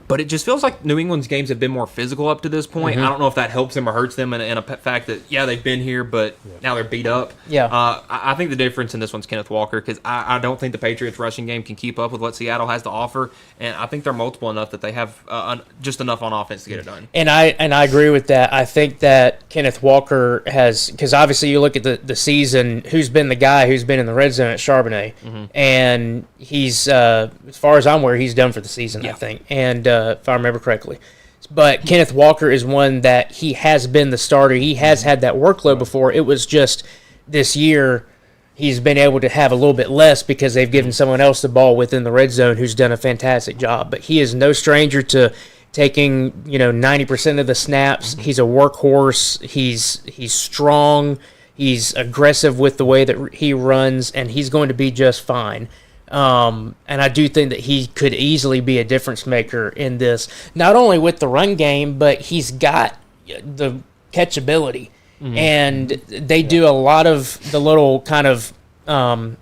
But it just feels like New England's games have been more physical up to this point. I don't know if that helps them or hurts them in a fact that, they've been here, but now they're beat up. I think the difference in this one's Kenneth Walker, because I don't think the Patriots' rushing game can keep up with what Seattle has to offer, and I think they're multiple enough that they have just enough on offense to get it done. And I agree with that. I think that Kenneth Walker has, because obviously you look at the season, who's been the guy who's been in the red zone at Charbonnet, and he's, as far as I'm aware, he's done for the season, I think. And if I remember correctly. But Kenneth Walker is one that he has been the starter. He has had that workload before. It was just this year he's been able to have a little bit less because they've given someone else the ball within the red zone who's done a fantastic job. But he is no stranger to taking 90% of the snaps. He's a workhorse. He's strong. He's aggressive with the way that he runs, and he's going to be just fine. And I do think that he could easily be a difference maker in this, not only with the run game, but he's got the catchability. And they do a lot of the little kind of, I'm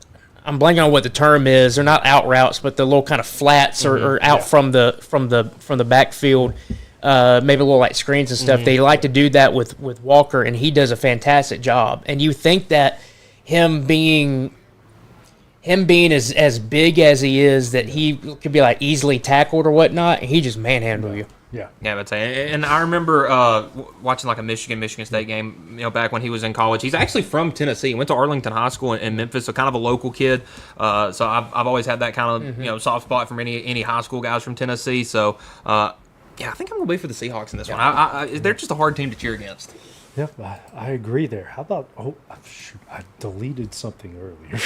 blanking on what the term is. They're not out routes, but the little kind of flats or out from the backfield, maybe a little like screens and stuff. They like to do that with Walker, and he does a fantastic job. And you think that him being as big as he is, that he could be like easily tackled or whatnot, and he just manhandle you. Yeah, I'd say. And I remember watching like a Michigan State game, back when he was in college. He's actually from Tennessee. He went to Arlington High School in Memphis, so kind of a local kid. So I've always had that kind of soft spot from any high school guys from Tennessee. So I think I'm gonna be for the Seahawks in this one. They're just a hard team to cheer against. Yep, I agree there. How about I deleted something earlier.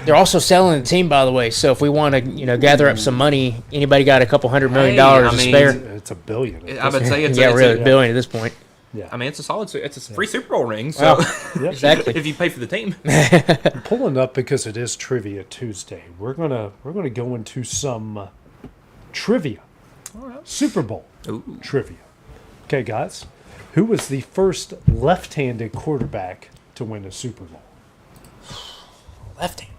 They're also selling the team, by the way. So if we want to, gather up some money, anybody got a couple $100 million to spare? It's $1 billion. I would say it's $1 billion at this point. Yeah, I mean it's a free Super Bowl ring. So exactly, if you pay for the team. I'm pulling up because it is Trivia Tuesday. We're gonna go into some trivia. All right. Super Bowl trivia. Okay, guys, who was the first left-handed quarterback to win a Super Bowl? Left-handed.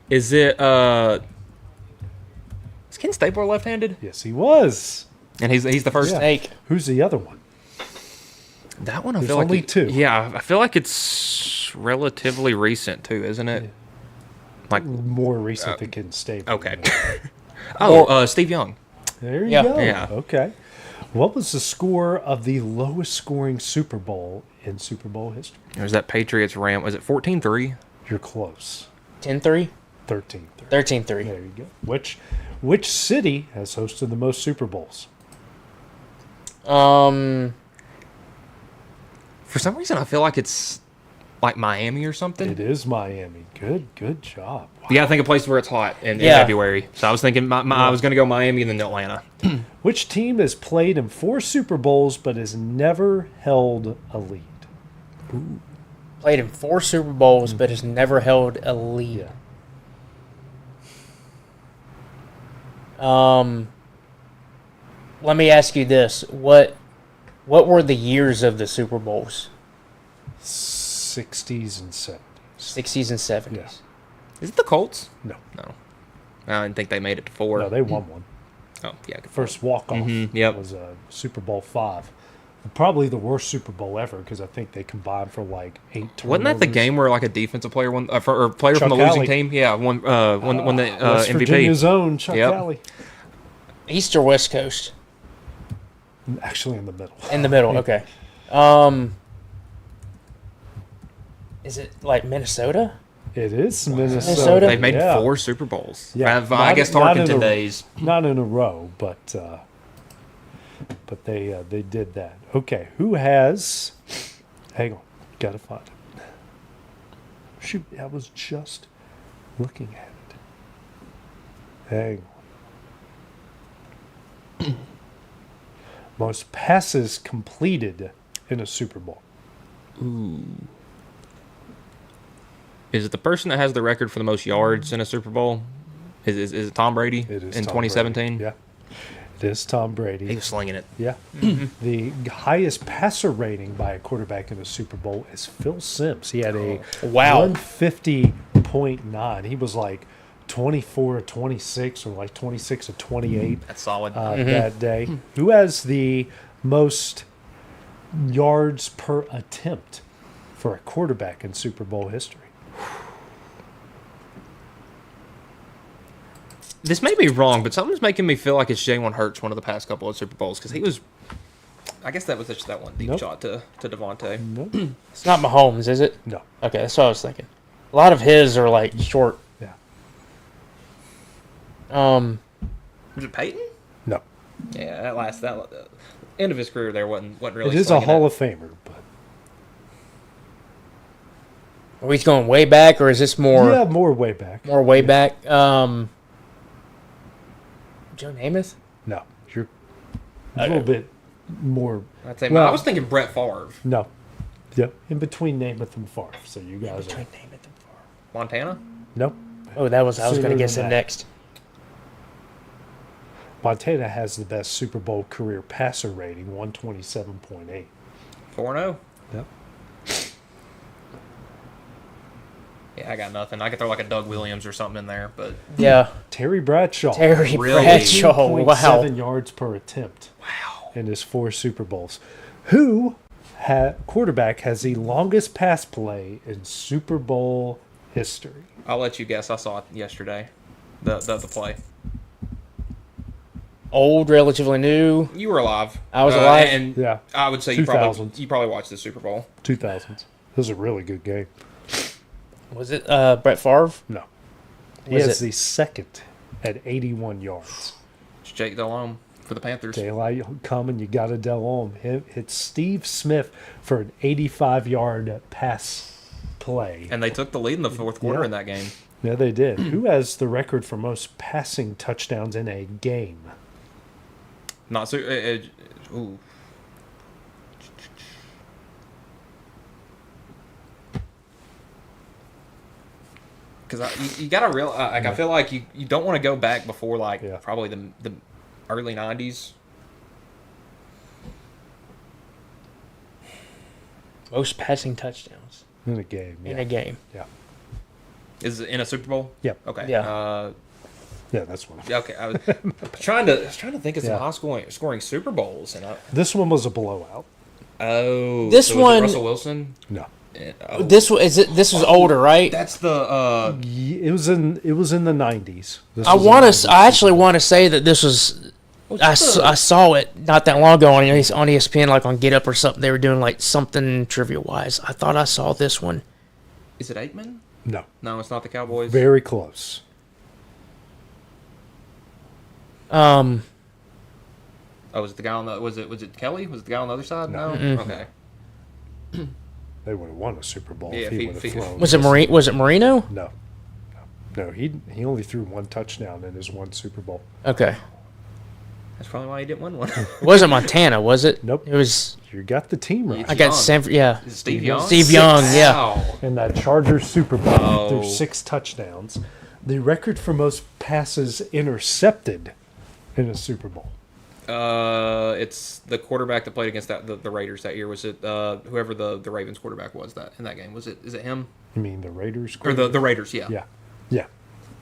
Is it is Ken Stapler left-handed? Yes, he was. And he's the first. Snake. Who's the other one? That one I There's feel like only two. Yeah, I feel like it's relatively recent too, isn't it? Like more recent than Ken Stapler. Okay. Steve Young. There you go. Yeah. Okay. What was the score of the lowest scoring Super Bowl in Super Bowl history? Or was that Patriots Ram? Was it 14-3? You're close. 10-3? 13-3. 13-3. There you go. Which city has hosted the most Super Bowls? For some reason, I feel like it's like Miami or something. It is Miami. Good job. Wow. You got to think a place where it's hot in February. So I was thinking I was going to go Miami and then Atlanta. Which team has played in 4 Super Bowls but has never held a lead? Ooh. Played in 4 Super Bowls but has never held a lead. Yeah. Let me ask you this. What were the years of the Super Bowls? 60s and 70s. 60s and 70s. Yeah. Is it the Colts? No. I didn't think they made it to 4. No, they won one. Oh, yeah. Good First walk-off Yep. was Super Bowl 5. Probably the worst Super Bowl ever because I think they combined for like 8 turnovers. Wasn't that the game where like a defensive player won, or player Chuck from the losing Alley. team? Yeah, won the West MVP. Virginia's own Chuck Yep. Alley. East or West Coast? Actually, in the middle. In the middle, okay. Is it like Minnesota? It is Minnesota. They've made 4 Super Bowls. Yeah, I guess Tarkenton days. Not in a row, but they did that. Okay, who has? Hang on, gotta find it. Shoot, I was just looking at it. Hang on. Most passes completed in a Super Bowl. Ooh. Is it the person that has the record for the most yards in a Super Bowl? Is it Tom Brady It is in Tom 2017? Brady. Yeah, it is Tom Brady. He was slinging it. Yeah. The highest passer rating by a quarterback in a Super Bowl is Phil Simms. He had a 150.9. He was like 24 or 26 or like 26 or 28. That's solid. That day. Who has the most yards per attempt for a quarterback in Super Bowl history? This may be wrong, but something's making me feel like it's Jalen Hurts one of the past couple of Super Bowls because he was. I guess that was just that one deep shot to Devontae. Nope. It's not Mahomes, is it? No. Okay, that's what I was thinking. A lot of his are like short. Yeah. Was it Peyton? No. Yeah, that end of his career there wasn't really. It is a Hall of Famer, but Are we going way back, or is this more? Yeah, more way back. More way back. Joe Namath? No, you're a little bit more. I'd say I was thinking Brett Favre. No. Yep. In between Namath and Favre. So you guys are. Montana? Nope. Oh, I was going to Sooner guess than him that. next. Montana has the best Super Bowl career passer rating, 127.8. 4-0? Yep. Yeah, I got nothing. I could throw like a Doug Williams or something in there, but Yeah. Terry Bradshaw. Terry Bradshaw. Wow. 7 yards per attempt. Wow. In his 4 Super Bowls. Who quarterback has the longest pass play in Super Bowl history? I'll let you guess. I saw it yesterday. The play. Old, relatively new. You were alive. I was alive. And Yeah. I would say you probably watched the Super Bowl. 2000s. This was a really good game. Was it Brett Favre? No. He Was has it- the second at 81 yards. It's Jake Delhomme for the Panthers. Daylight coming, you got to Delhomme. It's Steve Smith for an 85-yard pass play. And they took the lead in the fourth quarter in that game. Yeah, they did. Who has the record for most passing touchdowns in a game? Not so. Ooh. Because you gotta real like I feel like you don't want to go back before probably the early 90s. Most passing touchdowns In a game. in a game. Yeah. Is it in a Super Bowl? Yep. Okay. Yeah. Yeah, that's one. Okay. I was trying to think of some high scoring Super Bowls, and This one was a blowout. This so was it one- Russell Wilson. No. This was older, right? That's the. It was in the 90s. This I was in the I actually want to say that this was. I saw it not that long ago on ESPN, like on Get Up or something. They were doing like something trivia wise. I thought I saw this one. Is it Aikman? No. No, it's not the Cowboys. Very close. Oh, was it the guy on the? Was it Kelly? Was it the guy on the other side? No. Okay. They would have won a Super Bowl Yeah, if he would have thrown. Was it Marino? No, he only threw 1 touchdown in his 1 Super Bowl. Okay. That's probably why he didn't win one. It wasn't Montana, was it? Nope. It was. You got the team right. I got Sanford. Yeah. Is it Steve Young? Steve Young. Yeah. Wow. In that Chargers Super Bowl, Oh. threw 6 touchdowns. The record for most passes intercepted in a Super Bowl. It's the quarterback that played against the Raiders that year. Was it whoever the Ravens quarterback was that in that game? Is it him? You mean the Raiders? Or the Raiders? Yeah. Yeah.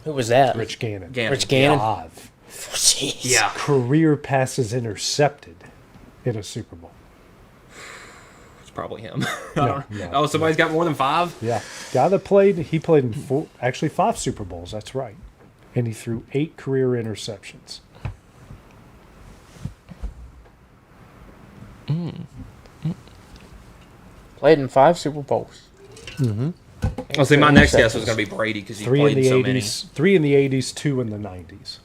Who was that? Rich Gannon. Rich Gannon. 5. Jeez. Yeah. Career passes intercepted in a Super Bowl. It's probably him. No, oh, somebody's got more than 5? Yeah. Guy that played in 5 Super Bowls. That's right. And he threw 8 career interceptions. Played in 5 Super Bowls. Mm-hmm. I'll say my next guess was going to be Brady because he 3 played in the so 80s, many. 3 in the 80s, 2 in the 90s.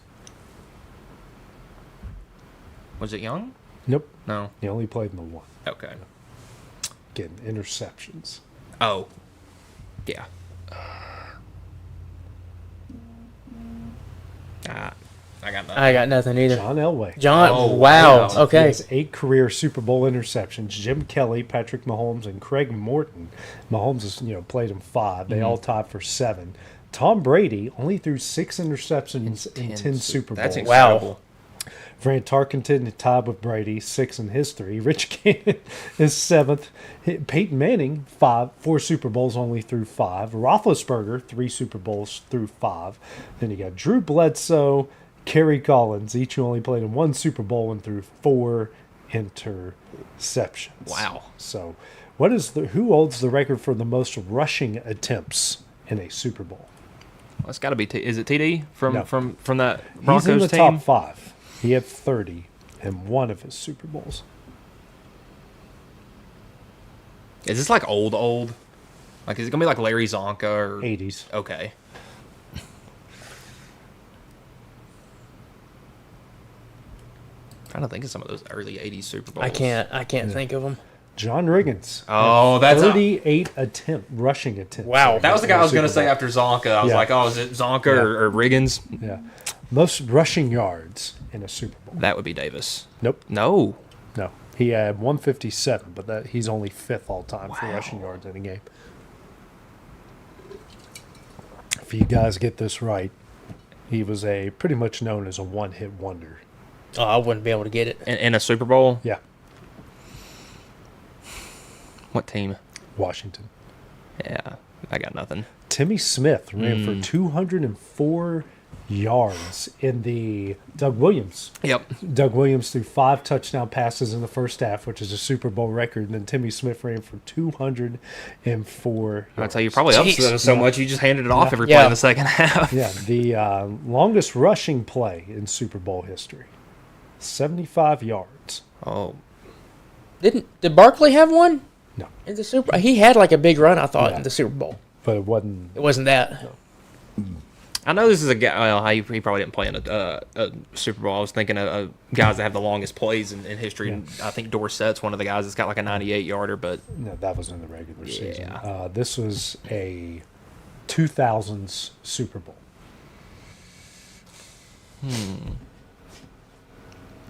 Was it Young? Nope. No. He only played in the 1. Okay. Getting interceptions. Oh. Yeah. I got nothing. I got nothing either. John Elway. Wow. Okay. He has 8 career Super Bowl interceptions. Jim Kelly, Patrick Mahomes, and Craig Morton. Mahomes has played in 5. They all tied for 7. Tom Brady only threw 6 interceptions in 10 Super Bowls. That's incredible. Fran Tarkenton tied with Brady, 6 in his 3. Rich Gannon is 7th. Peyton Manning, 4 Super Bowls, only threw 5. Roethlisberger, 3 Super Bowls through 5. Then you got Drew Bledsoe, Kerry Collins, each who only played in 1 Super Bowl and threw 4 interceptions. Wow. So, who holds the record for the most rushing attempts in a Super Bowl? Well, it's got to be. Is it TD from No. from that Broncos He's in the team? top 5. He had 30 in 1 of his Super Bowls. Is this like old? Like, is it gonna be like Larry Zonka or 80s? Okay. Trying to think of some of those early '80s Super Bowls. I can't think of them. John Riggins. Oh, that's 38 rushing attempts. Wow. That was the guy I was going to Super say Bowl. after Zonka. I was Yeah. like, oh, is it Zonka Yeah. or Riggins? Yeah. Most rushing yards in a Super Bowl. That would be Davis. Nope. No. No. He had 157, but he's only 5th all time for rushing yards in a game. If you guys get this right, he was pretty much known as a one-hit wonder. Oh, I wouldn't be able to get it. In a Super Bowl? Yeah. What team? Washington. Yeah, I got nothing. Timmy Smith ran for 204 yards in the Doug Williams. Yep. Doug Williams threw 5 touchdown passes in the first half, which is a Super Bowl record. And then Timmy Smith ran for 204 I'd tell you probably upset us so much you just handed it off every play Yeah. in the second half. Yeah, the longest rushing play in Super Bowl history. 75 yards. Oh. Did Barkley have one? No. In the Super, he had like a big run, I thought, Yeah. in the Super Bowl. But it wasn't. It wasn't that. I know this is a guy. Well, he probably didn't play in a Super Bowl. I was thinking of guys that have the longest plays in history. And I think Dorsett's one of the guys that's got like a 98-yarder. But No, that was in the regular season. Yeah. This was a 2000s Super Bowl.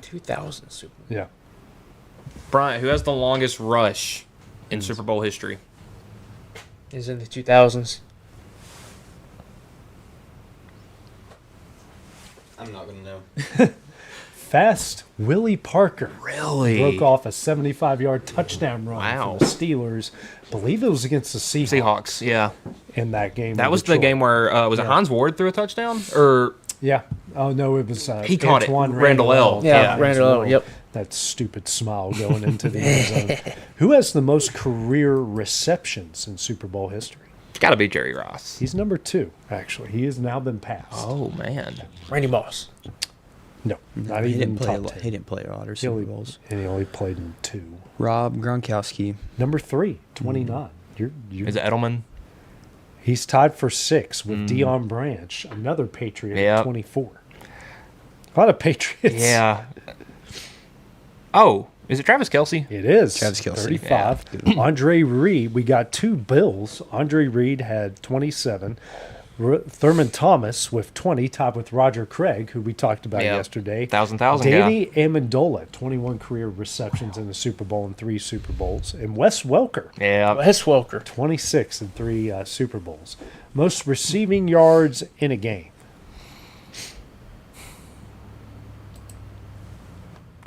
2000 Super Bowl. Yeah. Bryant, who has the longest rush in Super Bowl history? Is in the 2000s. I'm not going to know. Fast Willie Parker. Really? Broke off a 75-yard touchdown run Wow. for the Steelers. I believe it was against the Seahawks, yeah. In that game. That in was the Detroit. game where was it Hines Ward threw a touchdown or Yeah. Oh no, it was He caught it. Antoine Randall L. Yeah, Randall L. Yep. That stupid smile going into the end zone. Who has the most career receptions in Super Bowl history? got to be Jerry Ross. He's number 2, actually. He has now been passed. Oh man, Randy Moss. No, not he even didn't play. top 10. He didn't play a lot of He Super only- Bowls. And he only played in 2. Rob Gronkowski. Number 3, 29. You're is it Edelman? He's tied for 6 with Deion Branch, another Patriot, Yep. 24. A lot of Patriots. Yeah. Oh, is it Travis Kelce? It is. Travis Kelce. 35. Andre Reed, we got 2 Bills. Andre Reed had 27. Thurman Thomas with 20, tied with Roger Craig, who we talked about Yep. yesterday. Thousand Danny Amendola, 21 career receptions in the Super Bowl and 3 Super Bowls. And Wes Welker, Yeah. Wes Welker. 26 and 3 Super Bowls. Most receiving yards in a game.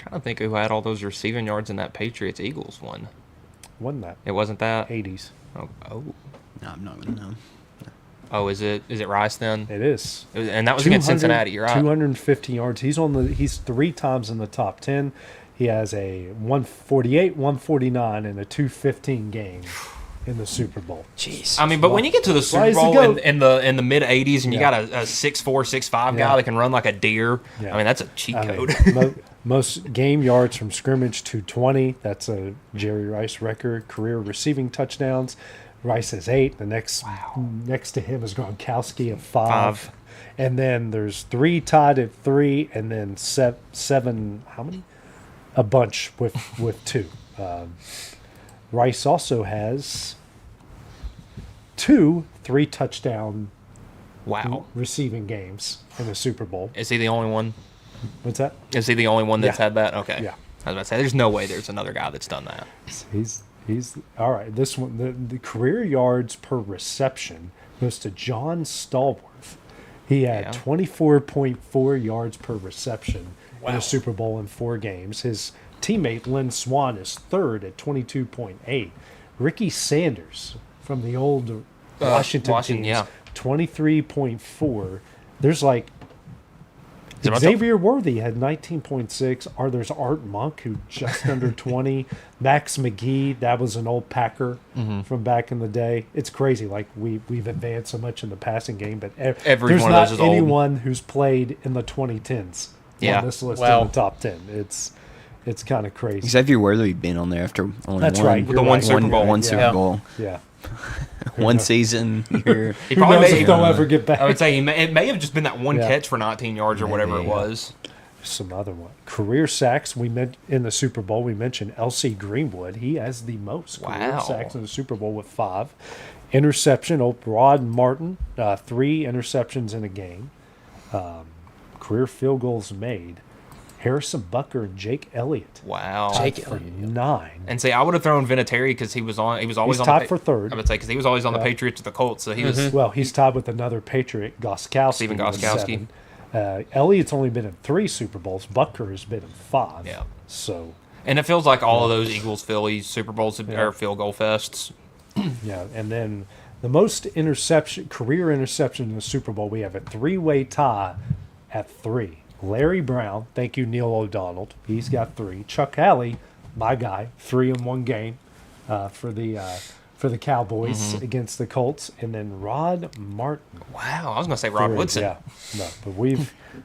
trying to think who had all those receiving yards in that Patriots-Eagles one. Wasn't that? It wasn't that? 80s. Oh. No, I'm not going to know. Oh, is it Rice then? It is. And that was against Cincinnati, you're right. 250 yards. He's 3 times in the top 10. He has a 148, 149, and a 215 game in the Super Bowl. Jeez. I mean, but when you get to the Super Bowl in the mid 80s and you got a 6'4", 6'5" guy that can run like a deer, I mean, that's a cheat code. Most game yards from scrimmage, 220. That's a Jerry Rice record. Career receiving touchdowns. Rice has 8. The next to him is Gronkowski at 5. And then there's 3 tied at 3, and then 7. How many? A bunch with 2. Rice also has 2 3-touchdown receiving games in the Super Bowl. Is he the only one? What's that? Is he the only one that's Yeah. had that? Okay. Yeah. I was about to say, there's no way there's another guy that's done that. He's all right. This one, the career yards per reception goes to John Stallworth. He had 24.4 yards per reception in the Super Bowl in 4 games. His teammate Lynn Swann is 3rd at 22.8. Ricky Sanders from the old Washington teams, 23.4. There's like Xavier Worthy had 19.6. There's Art Monk, who just under 20. Max McGee, that was an old Packer from back in the day. It's crazy. Like we've advanced so much in the passing game, but Every there's one of not those is anyone who's played in the 2010s on this list in the top 10. It's kind of crazy. Xavier Worthy been on there after only That's one, right. With the one Super Bowl. One Super Bowl. Yeah. One season. He Who probably knows may, if they'll ever get back. I would say it may have just been that one Yeah. catch for 19 yards or whatever it was. Some other one. Career sacks. We meant in the Super Bowl. We mentioned L.C. Greenwood. He has the most career sacks in the Super Bowl with 5. Interception. Rod Martin, 3 interceptions in a game. Career field goals made. Harrison Butker and Jake Elliott. Wow. Jake Elliott 9. And see, I would have thrown Vinatieri because he was always He's on tied for 3rd. I would say because he was always on the Patriots or the Colts, so he was. Well, he's tied with another Patriot, Gostkowski. Stephen Gostkowski. Elliott's only been in 3 Super Bowls. Butker has been in 5. Yeah. So. And it feels like all of those Eagles, Phillies, Super Bowls are field goal fests. Yeah, and then the most career interception in the Super Bowl, we have a 3-way tie at 3. Larry Brown, thank you, Neil O'Donnell. He's got 3. Chuck Halley, my guy, 3 in one game for the Cowboys against the Colts, and then Rod Martin. Wow, I was gonna say Rod Woodson. Yeah, no, but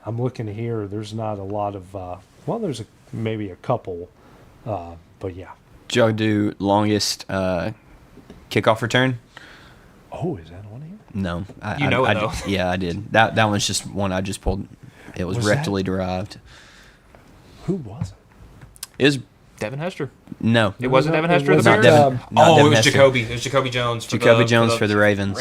I'm looking here. There's not a lot of. There's maybe a couple, but yeah. Did y'all do longest kickoff return? Oh, is that on here? No, You know it, though. Yeah, I did. That one's just one I just pulled. It was rectally derived. Who was it? It was Devin Hester. No, It wasn't Devin Hester of the not Bears? Devin. Not It Devin was Hester. Jacoby. It was Jacoby Jones. Jacoby Jones for the Ravens.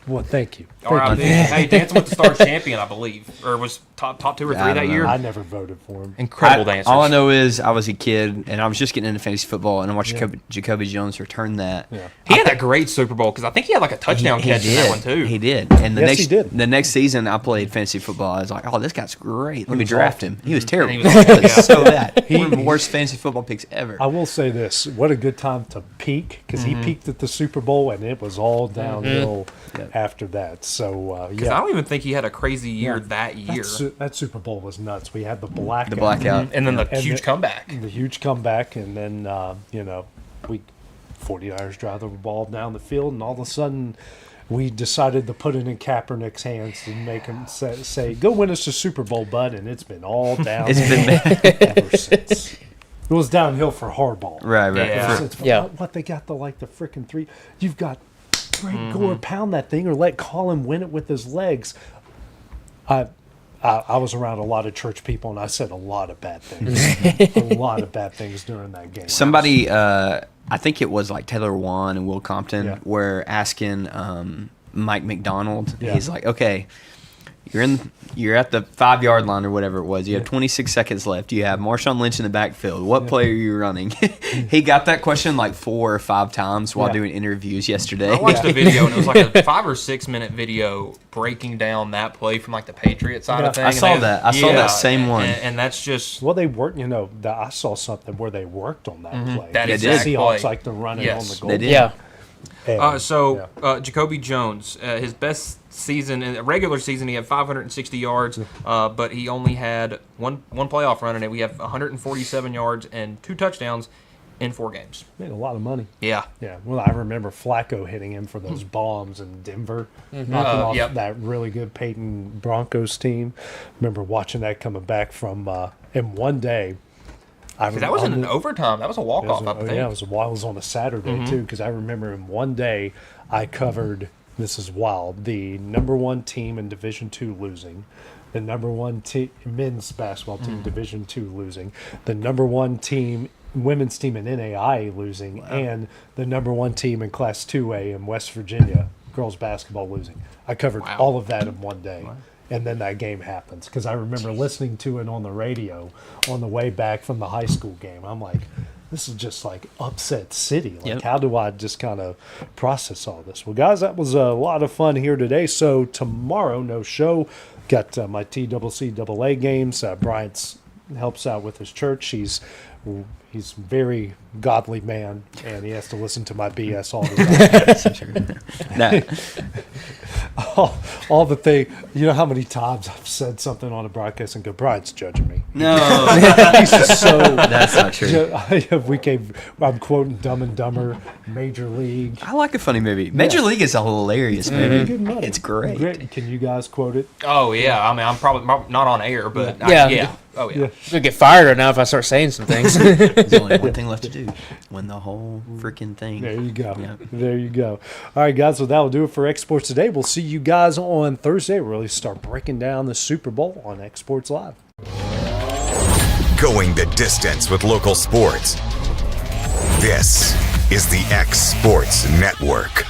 Well, thank you. All right, hey, Dancing with the Stars champion, I believe, or was top 2 or 3 that year. I never voted for him. Incredible dancers. All I know is I was a kid and I was just getting into fantasy football and I watched Jacoby Jones return that. Yeah. He had a great Super Bowl because I think he had like a touchdown catch in that one too. He did. And the next season I played fantasy football. I was like, oh, this guy's great. Let me was draft awful. him. He was terrible. He was awful, yeah. So bad. One of the worst fantasy football picks ever. I will say this: what a good time to peak, because he peaked at the Super Bowl, and it was all downhill after that. So Because I don't even think he had a crazy year that year. That Super Bowl was nuts. We had the blackout, The blackout. And then the huge comeback. the huge comeback, and then we 49ers drive the ball down the field, and all of a sudden we decided to put it in Kaepernick's hands and make him say "Go win us the Super Bowl, bud," and it's been all downhill ever since. It was downhill for Harbaugh. Right. Yeah. What they got the freaking 3. You've got Frank Gore pound that thing or let Colin win it with his legs. I was around a lot of church people and I said a lot of bad things. A lot of bad things during that game. Somebody, I think it was like Taylor Wan and Will Compton, were asking Mike McDonald. Yeah. He's like, okay, You're at the 5-yard line or whatever it was. You have 26 seconds left. You have Marshawn Lynch in the backfield. What play are you running? He got that question like 4 or 5 times while doing interviews yesterday. I watched the video, and it was like a 5 or 6 minute video breaking down that play from like the Patriots side of things. I saw that. I saw that same one. And that's just... Well, they worked, I saw something where they worked on that play. That is exact Seahawks play. like the running on the goal. They did. Yeah. Jacoby Jones, his best season in a regular season, he had 560 yards, but he only had one playoff run in it. We have 147 yards and 2 touchdowns in 4 games. Made a lot of money. Yeah. Yeah. Well, I remember Flacco hitting him for those bombs in Denver, knocking off that really good Peyton Broncos team. Remember watching that coming back from in one day. That was in overtime. That was a walk-off, I think. Yeah, it was on a Saturday, too, because I remember in one day I covered, this is wild, the number 1 team in Division II losing, the number 1 men's basketball team Division II losing, the number 1 team women's team in NAIA losing, and the number 1 team in Class 2A in West Virginia girls basketball losing. I covered all of that in one day. Wow. And then that game happens because I remember listening to it on the radio on the way back from the high school game. I'm like, this is just like upset city. Like, how do I just kind of process all this? Well, guys, that was a lot of fun here today. So tomorrow, no show. Got my TCCAA games. Bryant helps out with his church. He's a very godly man, and he has to listen to my BS all the time. all the thing. You know how many times I've said something on a broadcast and go, Bryant's judging me. No. That's not true. I'm quoting Dumb and Dumber, Major League. I like a funny movie. Major League is a hilarious movie. Good money. It's great. Can you guys quote it? Oh, yeah. I mean, I'm probably not on air, but yeah. Oh, yeah. I'm gonna get fired right now if I start saying some things. There's only one thing left to do. Win the whole freaking thing. There you go. Yeah. There you go. All right, guys. So that will do it for Exports Today. We'll see you guys on Thursday. We'll really start breaking down the Super Bowl on Exports Live. Going the distance with local sports. This is the X Sports Network.